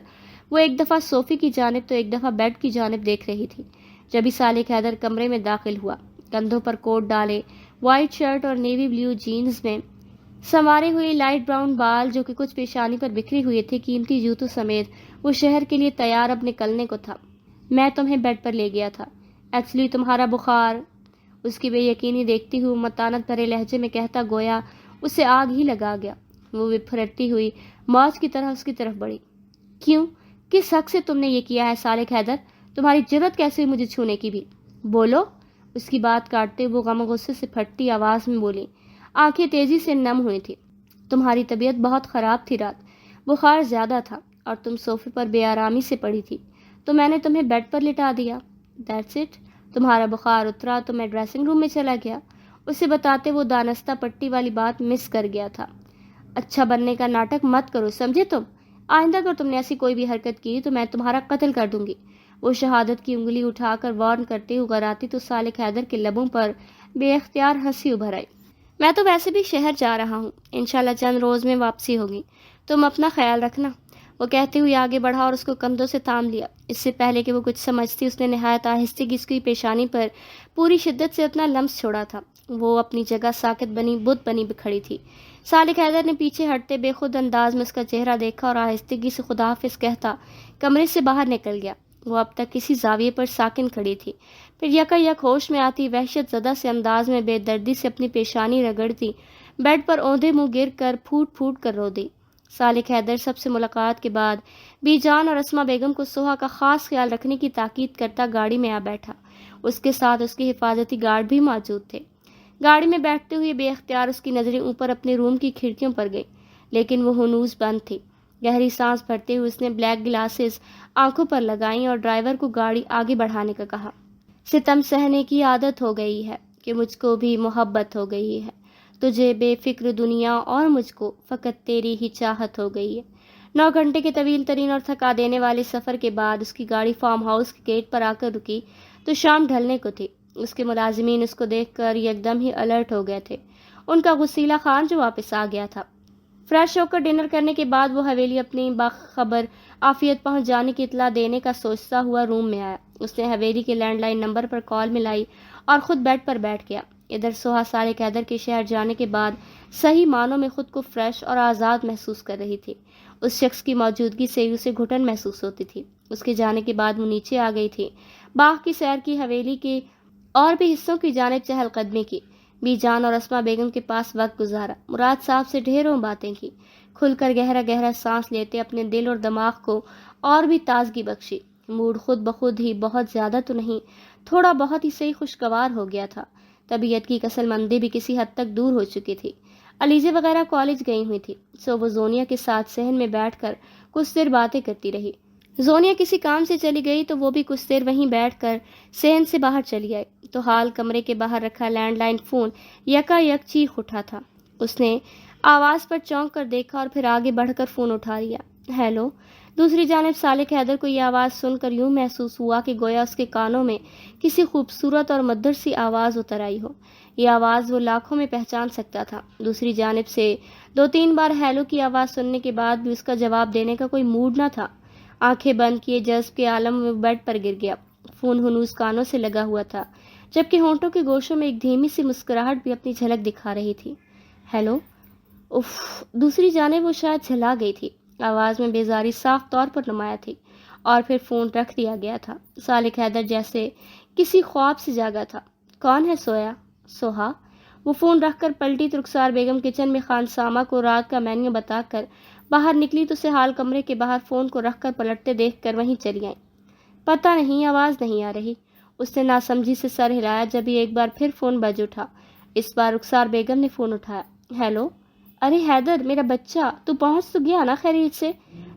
وہ ایک دفعہ صوفی کی جانب تو ایک دفعہ بیڈ کی جانب دیکھ رہی تھی. جبھی صالح حیدر کمرے میں داخل ہوا، کندھوں پر کوٹ ڈالے، وائٹ شرٹ اور نیوی بلیو جینز میں سنوارے ہوئے لائٹ براؤن بال جو کہ کچھ پیشانی پر بکھری ہوئے تھے، قیمتی جوتوں سمیت وہ شہر کے لیے تیار اب نکلنے کو تھا. میں تمہیں بیڈ پر لے گیا تھا، ایکچولی تمہارا بخار، اس کی بے یقینی دیکھتی ہوئی متانت بھرے لہجے میں کہتا گویا اسے آگ ہی لگا گیا. وہ پھرتی ہوئی موج کی طرح اس کی طرف بڑھی. کیوں؟ کس حق سے تم نے یہ کیا ہے صالح حیدر؟ تمہاری جرت کیسے ہوئی مجھے چھونے کی بھی؟ بولو. اس کی بات کاٹتے وہ غم و غصے سے پھٹتی آواز میں بولی. آنکھیں تیزی سے نم ہوئی تھی. تمہاری طبیعت بہت خراب تھی رات، بخار زیادہ تھا اور تم صوفے پر بے آرامی سے پڑی تھی تو میں نے تمہیں بیڈ پر لٹا دیا. That's it. تمہارا بخار اترا تو میں ڈریسنگ روم میں چلا گیا. اسے بتاتے وہ دانستہ پٹی والی بات مس کر گیا تھا. اچھا بننے کا ناٹک مت کرو، سمجھے تم؟ آئندہ اگر تم نے ایسی کوئی بھی حرکت کی تو میں تمہارا قتل کر دوں گی. وہ شہادت کی انگلی اٹھا کر وارن کرتے ہوئے غراتی تو صالح حیدر کے لبوں پر بے اختیار ہنسی ابھر آئی. میں تو ویسے بھی شہر جا رہا ہوں، انشاءاللہ چند روز میں واپسی ہوگی، تم اپنا خیال رکھنا. وہ کہتے ہوئے آگے بڑھا اور اس کو کندھوں سے تھام لیا. اس سے پہلے کہ وہ کچھ سمجھتی اس نے نہایت آہستگی اس کی پیشانی پر پوری شدت سے اپنا لمس چھوڑا تھا. وہ اپنی جگہ ساکت بنی بت بنی کھڑی تھی. صالح حیدر نے پیچھے ہٹتے بے خود انداز میں اس کا چہرہ دیکھا اور آہستگی سے خدا حافظ کہتا کمرے سے باہر نکل گیا. وہ اب تک کسی زاویے پر ساکن کھڑی تھی، پھر یکا یک ہوش میں آتی وحشت زدہ سے انداز میں بے دردی سے اپنی پیشانی رگڑتی بیڈ پر اوندھے منہ گر کر پھوٹ پھوٹ کر رو دی. صالح حیدر سب سے ملاقات کے بعد بی جان اور اسما بیگم کو سوہا کا خاص خیال رکھنے کی تاکید کرتا گاڑی میں آ بیٹھا. اس کے ساتھ اس کے حفاظتی گارڈ بھی موجود تھے. گاڑی میں بیٹھتے ہوئے بے اختیار اس کی نظریں اوپر اپنے روم کی کھڑکیوں پر گئی، لیکن وہ ہنوز بند تھی. گہری سانس بھرتے ہوئے اس نے بلیک گلاسز آنکھوں پر لگائیں اور ڈرائیور کو گاڑی آگے بڑھانے کا کہا. ستم سہنے کی عادت ہو گئی ہے کہ مجھ کو بھی محبت ہو گئی ہے، تجھے بے فکر دنیا اور مجھ کو فقط تیری ہی چاہت ہو گئی ہے. 9 گھنٹے کے طویل ترین اور تھکا دینے والے سفر کے بعد اس کی گاڑی فارم ہاؤس کے گیٹ پر آ کر رکی تو شام ڈھلنے کو تھی. اس کے ملازمین اس کو دیکھ کر یکدم ہی الرٹ ہو گئے تھے. ان کا غسیلہ خان جو واپس آ گیا تھا. فریش ہو کر ڈنر کرنے کے بعد وہ حویلی اپنی باخبر عافیت پہنچ جانے کی اطلاع دینے کا سوچتا ہوا روم میں آیا. اس نے حویلی کے لینڈ لائن نمبر پر کال ملائی اور خود بیڈ پر بیٹھ گیا. ادھر سوہا صالح حیدر کے شہر جانے کے بعد صحیح معنوں میں خود کو فریش اور آزاد محسوس کر رہی تھی. اس شخص کی موجودگی سے اسے گھٹن محسوس ہوتی تھی. اس کے جانے کے بعد وہ نیچے آ گئی تھی. باغ کی سیر کی، حویلی کے اور بھی حصوں کی جانب چہل قدمی کی، بی جان اور اسما بیگم کے پاس وقت گزارا، مراد صاحب سے ڈھیروں باتیں کی، کھل کر گہرا گہرا سانس لیتے اپنے دل اور دماغ کو اور بھی تازگی بخشی۔ موڈ خود بخود ہی بہت زیادہ تو نہیں، تھوڑا بہت ہی صحیح خوشگوار ہو گیا تھا۔ طبیعت کی کسل مندی بھی کسی حد تک دور ہو چکی تھی۔ علیزہ وغیرہ کالج گئی ہوئی تھی، سو وہ زونیا کے ساتھ صحن میں بیٹھ کر کچھ دیر باتیں کرتی رہی۔ زونیا کسی کام سے چلی گئی تو وہ بھی کچھ دیر وہیں بیٹھ کر صحن سے باہر چلی آئی تو حال کمرے کے باہر رکھا لینڈ لائن فون یکا یک چیخ اٹھا تھا۔ اس نے آواز پر چونک کر دیکھا اور پھر آگے بڑھ کر فون اٹھا لیا۔ ہیلو۔ دوسری جانب صالح حیدر کو یہ آواز سن کر یوں محسوس ہوا کہ گویا اس کے کانوں میں کسی خوبصورت اور مدھر سی آواز اتر آئی ہو۔ یہ آواز وہ لاکھوں میں پہچان سکتا تھا۔ دوسری جانب سے 2-3 بار ہیلو کی آواز سننے کے بعد بھی اس کا جواب دینے کا کوئی موڈ نہ تھا۔ آنکھیں بند کیے جذب کے عالم میں بیڈ پر گر گیا۔ فون ہنوز کانوں سے لگا ہوا تھا، جبکہ ہونٹوں کے گوشوں میں ایک دھیمی سی مسکراہٹ بھی اپنی جھلک دکھا رہی تھی۔ ہیلو۔ اف۔ دوسری جانب وہ شاید جھلا گئی تھی۔ آواز میں بیزاری صاف طور پر نمایاں تھی اور پھر فون رکھ دیا گیا تھا۔ صالح حیدر جیسے کسی خواب سے جاگا تھا۔ کون ہے سویا؟ سوہا۔ وہ فون رکھ کر پلٹی تو رخسار بیگم کچن میں خانسامہ کو رات کا مینیو بتا کر باہر نکلی تو اسے حال کمرے کے باہر فون کو رکھ کر پلٹتے دیکھ کر وہیں چلی آئیں۔ پتہ نہیں، آواز نہیں آ رہی۔ اس نے ناسمجھی سے سر ہلایا جب ہی ایک بار پھر فون بج اٹھا۔ اس بار رخسار بیگم نے فون اٹھایا۔ ہیلو۔ ارے حیدر، میرا بچہ، تو پہنچ تو گیا نا خیریت سے؟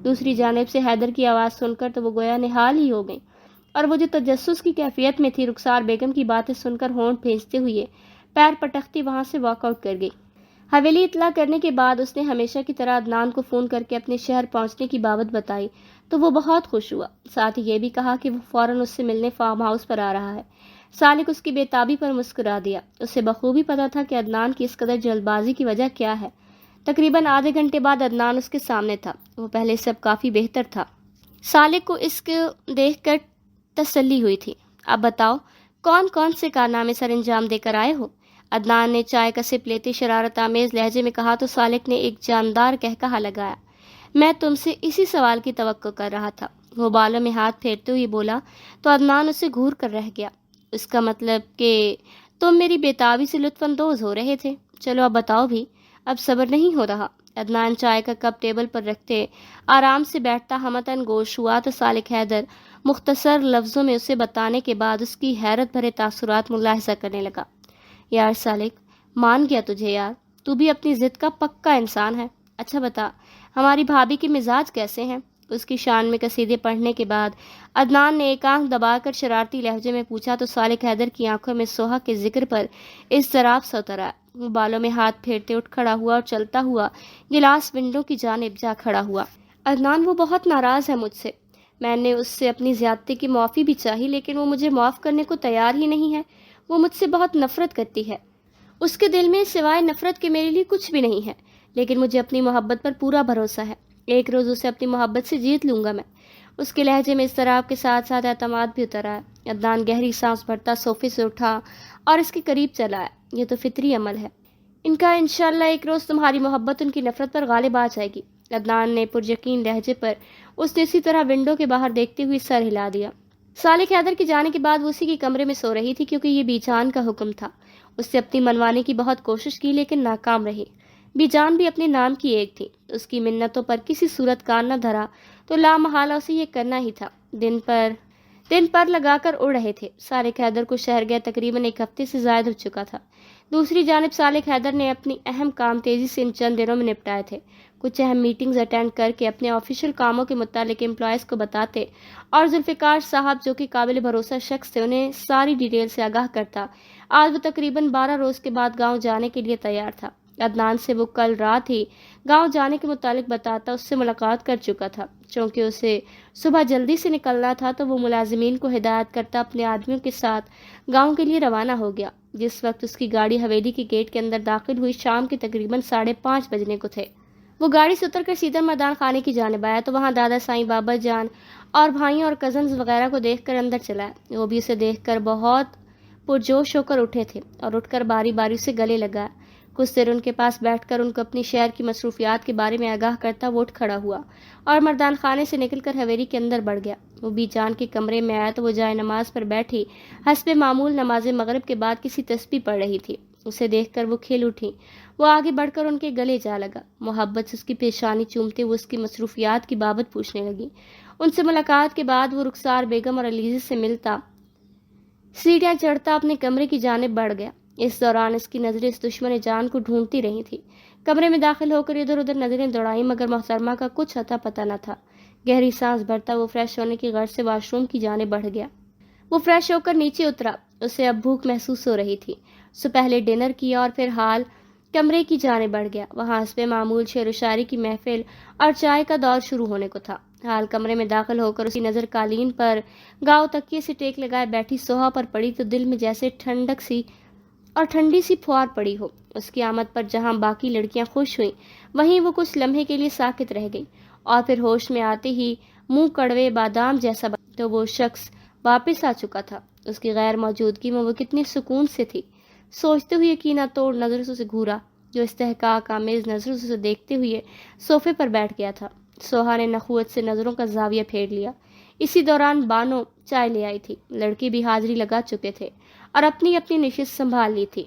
دوسری جانب سے حیدر کی آواز سن کر تو وہ گویا نہال ہی ہو گئی اور وہ جو تجسس کی کیفیت میں تھی رخسار بیگم کی باتیں سن کر ہونٹ بھینچتے ہوئے پیر پٹکتی وہاں سے واک آؤٹ کر گئی۔ حویلی اطلاع کرنے کے بعد اس نے ہمیشہ کی طرح عدنان کو فون کر کے اپنے شہر پہنچنے کی بابت بتائی تو وہ بہت خوش ہوا۔ ساتھ ہی یہ بھی کہا کہ وہ فوراً اس سے ملنے فارم ہاؤس پر آ رہا ہے۔ سالک اس کی بے تابی پر مسکرا دیا۔ اسے بخوبی پتا تھا کہ عدنان کی اس قدر جلد بازی کی وجہ کیا ہے۔ تقریباً آدھے گھنٹے بعد عدنان اس کے سامنے تھا۔ وہ پہلے سے اب کافی بہتر تھا۔ سالک کو اس کو دیکھ کر تسلی ہوئی تھی۔ اب بتاؤ، کون کون سے کارنامے سر انجام دے کر آئے ہو؟ عدنان نے چائے کا سپ لیتے شرارت آمیز لہجے میں کہا تو سالک نے ایک جاندار قہقہا لگایا۔ میں تم سے اسی سوال کی توقع کر رہا تھا۔ وہ بالوں میں ہاتھ پھیرتے ہوئے بولا تو عدنان اسے گھور کر رہ گیا۔ اس کا مطلب کہ تم میری بےتابی سے لطف اندوز ہو رہے تھے۔ چلو اب بتاؤ بھی، اب صبر نہیں ہو رہا۔ عدنان چائے کا کپ ٹیبل پر رکھتے آرام سے بیٹھتا ہمتاً گوش ہوا تو صالح حیدر مختصر لفظوں میں اسے بتانے کے بعد اس کی حیرت بھرے تاثرات ملاحظہ کرنے لگا۔ یار سالک، مان گیا تجھے یار، تو بھی اپنی ضد کا پکا انسان ہے۔ اچھا بتا، ہماری بھابھی کے مزاج کیسے ہیں؟ اس کی شان میں قصیدے پڑھنے کے بعد عدنان نے ایک آنکھ دبا کر شرارتی لہجے میں پوچھا تو صالح حیدر کی آنکھوں میں سوہا کے ذکر پر اضطراب سا اتر آیا۔ وہ بالوں میں ہاتھ پھیرتے اٹھ کھڑا ہوا اور چلتا ہوا گلاس ونڈو کی جانب جا کھڑا ہوا۔ عدنان، وہ بہت ناراض ہے مجھ سے۔ میں نے اس سے اپنی زیادتی کی معافی بھی چاہی لیکن وہ مجھے معاف کرنے کو تیار ہی نہیں ہے۔ وہ مجھ سے بہت نفرت کرتی ہے۔ اس کے دل میں سوائے نفرت کے میرے لیے کچھ بھی نہیں ہے، لیکن مجھے اپنی محبت پر پورا بھروسہ ہے۔ ایک روز اسے اپنی محبت سے جیت لوں گا میں۔ اس کے لہجے میں اضطراب کے ساتھ ساتھ اعتماد بھی اتر آیا۔ عدنان گہری سانس بھرتا صوفے سے اٹھا اور اس کے قریب چلا آیا۔ یہ تو فطری عمل ہے ان کا، انشاءاللہ ایک روز تمہاری محبت ان کی نفرت پر غالب آ جائے گی۔ عدنان نے پرجقین لہجے پر اس نے اسی طرح ونڈو کے باہر دیکھتے ہوئے سر ہلا دیا۔ صالح حیدر کے جانے کے بعد وہ اسی کے کمرے میں سو رہی تھی کیونکہ یہ بی جان کا حکم تھا۔ اس نے اپنی منوانے کی بہت کوشش کی لیکن ناکام رہی۔ بی جان بھی اپنے نام کی ایک تھی۔ اس کی منتوں پر کسی صورت کان نہ دھرا تو لامحالہ اسے یہ کرنا ہی تھا۔ دن پر لگا کر اڑ رہے تھے۔ صالح حیدر کو شہر گئے تقریباً 1 ہفتے سے زائد ہو چکا تھا۔ دوسری جانب صالح حیدر نے اپنی اہم کام تیزی سے ان چند دنوں میں نپٹائے تھے۔ کچھ اہم میٹنگز اٹینڈ کر کے اپنے آفیشیل کاموں کے متعلق امپلائیز کو بتاتے اور ذوالفقار صاحب جو کہ قابل بھروسہ شخص تھے انہیں ساری ڈیٹیل سے آگاہ کرتا۔ آج وہ تقریباً 12 روز کے بعد گاؤں جانے کے لیے تیار تھا۔ عدنان سے وہ کل رات ہی گاؤں جانے کے متعلق بتاتا اس سے ملاقات کر چکا تھا۔ چونکہ اسے صبح جلدی سے نکلنا تھا تو وہ ملازمین کو ہدایت کرتا اپنے آدمیوں کے ساتھ گاؤں کے لیے روانہ ہو گیا۔ جس وقت اس کی گاڑی حویلی کے گیٹ کے اندر داخل ہوئی شام کے تقریباً 5:30 بجنے کو تھے۔ وہ گاڑی سے اتر کر سیدھا میدان خانے کی جانب آیا تو وہاں دادا سائیں بابا جان اور بھائیوں اور کزنز وغیرہ کو دیکھ کر اندر چلا۔ وہ بھی اسے دیکھ کر بہت پرجوش ہو کر اٹھے تھے اور اٹھ کر باری باری سے گلے لگا۔ کچھ دیر ان کے پاس بیٹھ کر ان کو اپنی شہر کی مصروفیات کے بارے میں آگاہ کرتا وہ اٹھ کھڑا ہوا اور مردان خانے سے نکل کر حویلی کے اندر بڑھ گیا۔ وہ بی جان کے کمرے میں آیا تو وہ جائے نماز پر بیٹھی حسب معمول نماز مغرب کے بعد کسی تسبیح پڑھ رہی تھی۔ اسے دیکھ کر وہ کھل اٹھی۔ وہ آگے بڑھ کر ان کے گلے جا لگا، محبت سے اس کی پیشانی چومتے ہوئے اس کی مصروفیات کی بابت پوچھنے لگی۔ ان سے ملاقات کے بعد وہ رخسار بیگم اور علیزے سے ملتا سیڑھیاں چڑھتا اپنے کمرے کی جانب بڑھ گیا۔ اس دوران اس کی نظریں اس دشمن جان کو ڈھونڈتی رہی تھی۔ کمرے میں داخل ہو کر ادھر ادھر نظریں دوڑائیں مگر محترمہ کا کچھ اتا پتہ نہ تھا۔ گہری سانس بھرتا وہ فریش ہونے کی غرض سے واش روم کی جانب بڑھ گیا۔ وہ فریش ہو کر نیچے اترا۔ اسے اب بھوک محسوس ہو رہی تھی۔ اس سے پہلے ڈنر کیا اور پھر حال کمرے کی جانب بڑھ گیا۔ وہاں حسب معمول شعر و شاعری کی محفل اور چائے کا دور شروع ہونے کو تھا۔ حال کمرے میں داخل ہو کر اس کی نظر قالین پر گاؤ تکیے سے ٹیک لگائے بیٹھی سوہا پر پڑی تو دل میں جیسے ٹھنڈی سی پھوار پڑی ہو۔ اس کی آمد پر جہاں باقی لڑکیاں خوش ہوئیں وہیں وہ کچھ لمحے کے لیے ساکت رہ گئی اور پھر ہوش میں آتے ہی منہ کڑوے بادام جیسا تو وہ شخص واپس آ چکا تھا۔ اس کی غیر موجودگی میں وہ کتنی سکون سے تھی۔ سوچتے ہوئے یقینا توڑ نظر سے اسے گھورا جو استحقاق آمیز نظروں سے دیکھتے ہوئے صوفے پر بیٹھ گیا تھا۔ سوہا نے نخوت سے نظروں کا زاویہ پھیر لیا۔ اسی دوران بانو چائے لے آئی تھی۔ لڑکے بھی حاضری لگا چکے تھے اور اپنی اپنی نشست سنبھال لی تھی۔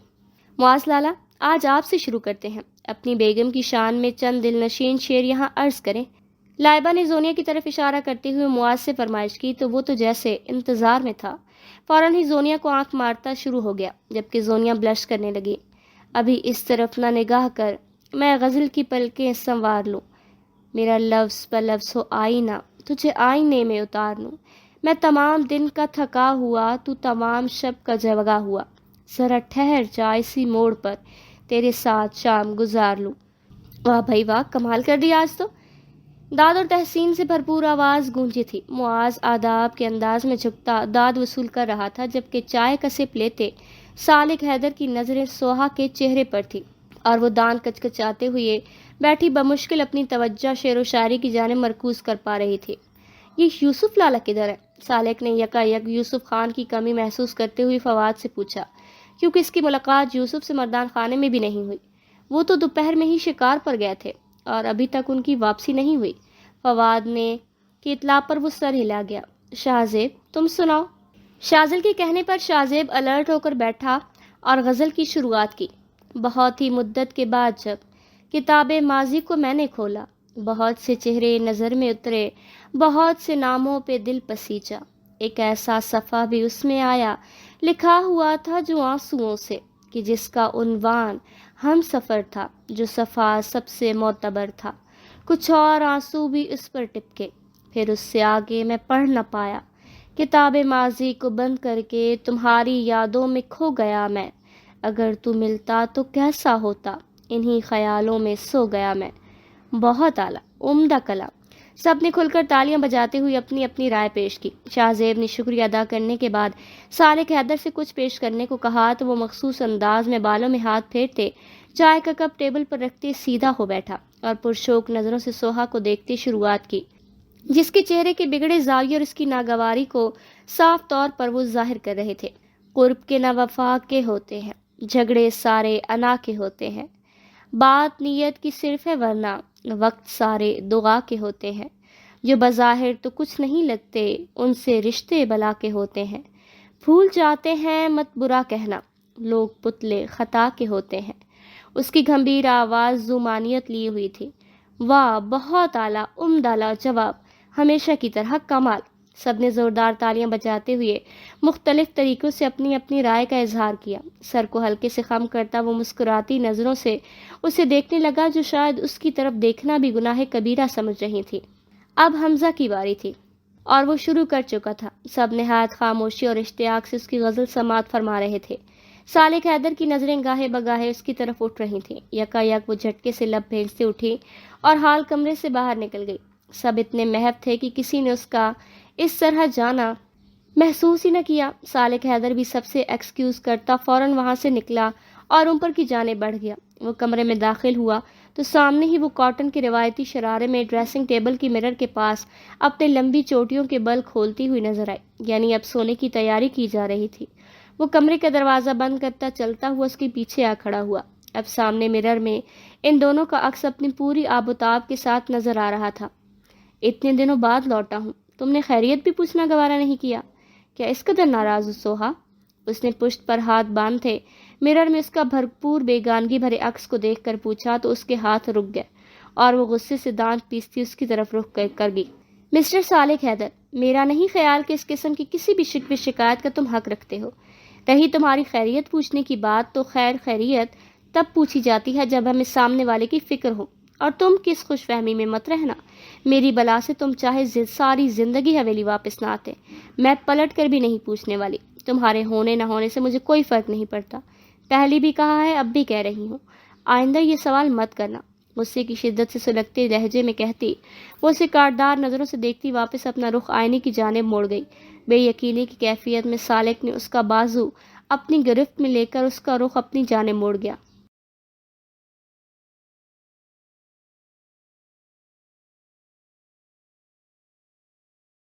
معاذ لالا، آج آپ سے شروع کرتے ہیں۔ اپنی بیگم کی شان میں چند دل نشین شعر یہاں عرض کریں۔ لائبہ نے زونیا کی طرف اشارہ کرتے ہوئے معاذ سے فرمائش کی تو وہ تو جیسے انتظار میں تھا۔ فوراً ہی زونیا کو آنکھ مارتا شروع ہو گیا جبکہ زونیا بلش کرنے لگی۔ ابھی اس طرف نہ نگاہ کر، میں غزل کی پلکیں سنوار لوں۔ میرا لفظ پر لفظ ہو آئینہ، تجھے آئینے میں اتار لوں۔ میں تمام دن کا تھکا ہوا، تو تمام شب کا جگا ہوا۔ ذرا ٹھہر جا اسی موڑ پر، تیرے ساتھ شام گزار لوں۔ واہ بھائی واہ، کمال کر دی آج تو۔ داد اور تحسین سے بھرپور آواز گونجی تھی۔ معاذ آداب کے انداز میں جھکتا داد وصول کر رہا تھا جبکہ چائے کا سپ لیتے سالک حیدر کی نظریں سوہا کے چہرے پر تھی اور وہ دان کچکچاتے ہوئے بیٹھی بمشکل اپنی توجہ شعر و شاعری کی جانب مرکوز کر پا رہی تھی۔ یہ یوسف لالا کدھر ہے؟ سالک نے یکا یک یوسف خان کی کمی محسوس کرتے ہوئے فواد سے پوچھا کیونکہ اس کی ملاقات یوسف سے مردان خانے میں بھی نہیں ہوئی۔ وہ تو دوپہر میں ہی شکار پر گئے تھے اور ابھی تک ان کی واپسی نہیں ہوئی۔ فواد نے کی اطلاع پر وہ سر ہلا گیا۔ شاہزیب تم سناؤ۔ شازل کے کہنے پر شاہزیب الرٹ ہو کر بیٹھا اور غزل کی شروعات کی۔ بہت ہی مدت کے بعد جب کتاب ماضی کو میں نے کھولا، بہت سے چہرے نظر میں اترے، بہت سے ناموں پہ دل پسیجا، ایک ایسا صفحہ بھی اس میں آیا لکھا ہوا تھا جو آنسوؤں سے، کہ جس کا عنوان ہم سفر تھا، جو صفحہ سب سے معتبر تھا، کچھ اور آنسو بھی اس پر ٹپکے، پھر اس سے آگے میں پڑھ نہ پایا۔ کتاب ماضی کو بند کر کے تمہاری یادوں میں کھو گیا میں، اگر تو ملتا تو کیسا ہوتا، انہی خیالوں میں سو گیا میں۔ بہت اعلیٰ، عمدہ کلام۔ سب نے کھل کر تالیاں بجاتے ہوئے اپنی اپنی رائے پیش کی۔ شاہزیب نے شکریہ ادا کرنے کے بعد سالک حیدر سے کچھ پیش کرنے کو کہا تو وہ مخصوص انداز میں بالوں میں ہاتھ پھیرتے چائے کا کپ ٹیبل پر رکھتے سیدھا ہو بیٹھا اور پرشوق نظروں سے سوہا کو دیکھتے شروعات کی، جس کے چہرے کے بگڑے زاویے اور اس کی ناگواری کو صاف طور پر وہ ظاہر کر رہے تھے۔ قرب کے نہ وفا کے ہوتے ہیں، جھگڑے سارے انا کے ہوتے ہیں، بات نیت کی صرف ہے ورنہ وقت سارے دعا کے ہوتے ہیں، جو بظاہر تو کچھ نہیں لگتے ان سے رشتے بلا کے ہوتے ہیں، بھول جاتے ہیں مت برا کہنا، لوگ پتلے خطا کے ہوتے ہیں۔ اس کی گھمبیر آواز زمانیت لی ہوئی تھی۔ واہ، بہت اعلیٰ، عمدہ لاجواب، ہمیشہ کی طرح کمال۔ سب نے زوردار تالیاں بجاتے ہوئے مختلف طریقوں سے اپنی اپنی رائے کا اظہار کیا۔ سر کو ہلکے سے خم کرتا وہ مسکراتی نظروں سے اسے دیکھنے لگا جو شاید اس کی طرف دیکھنا بھی گناہ کبیرہ سمجھ رہی تھی۔ اب حمزہ کی باری تھی اور وہ شروع کر چکا تھا۔ سب نہایت خاموشی اور اشتیاق سے اس کی غزل سماعت فرما رہے تھے۔ سالک حیدر کی نظریں گاہے بگاہے اس کی طرف اٹھ رہی تھیں۔ یکا یک وہ جھٹکے سے لب بھیجتے اٹھی اور حال کمرے سے باہر نکل گئی۔ سب اتنے محو تھے کہ کسی نے اس کا اس طرح جانا محسوس ہی نہ کیا۔ سالک حیدر بھی سب سے ایکسکیوز کرتا فوراً وہاں سے نکلا اور اوپر کی جانب بڑھ گیا۔ وہ کمرے میں داخل ہوا تو سامنے ہی وہ کاٹن کے روایتی شرارے میں ڈریسنگ ٹیبل کی مرر کے پاس اپنے لمبی چوٹیوں کے بل کھولتی ہوئی نظر آئی، یعنی اب سونے کی تیاری کی جا رہی تھی۔ وہ کمرے کا دروازہ بند کرتا چلتا ہوا اس کے پیچھے آ کھڑا ہوا۔ اب سامنے مرر میں ان دونوں کا عکس اپنی پوری آب و تاب کے ساتھ نظر آ رہا تھا۔ اتنے دنوں بعد لوٹا ہوں، تم نے خیریت بھی پوچھنا گوارا نہیں کیا؟ کیا اس قدر ناراض ہو سوہا؟ اس نے پشت پر ہاتھ باندھے مرر میں اس کا بھرپور بیگانگی بھرے عکس کو دیکھ کر پوچھا تو اس کے ہاتھ رک گئے اور وہ غصے سے دانت پیستی اس کی طرف رخ کر گئی۔ مسٹر صالح حیدر، میرا نہیں خیال کہ اس قسم کی کسی بھی شکوے شکایت کا تم حق رکھتے ہو۔ رہی تمہاری خیریت پوچھنے کی بات، تو خیر خیریت تب پوچھی جاتی ہے جب ہمیں سامنے والے کی فکر ہو، اور تم کس خوش فہمی میں مت رہنا۔ میری بلا سے تم چاہے ساری زندگی حویلی واپس نہ آتے، میں پلٹ کر بھی نہیں پوچھنے والی۔ تمہارے ہونے نہ ہونے سے مجھے کوئی فرق نہیں پڑتا، پہلی بھی کہا ہے، اب بھی کہہ رہی ہوں، آئندہ یہ سوال مت کرنا۔ غصے کی شدت سے سلگتے لہجے میں کہتی وہ اسے کاٹدار نظروں سے دیکھتی واپس اپنا رخ آئینے کی جانب موڑ گئی۔ بے یقینی کی کیفیت میں سالک نے اس کا بازو اپنی گرفت میں لے کر اس کا رخ اپنی جانب موڑ گیا۔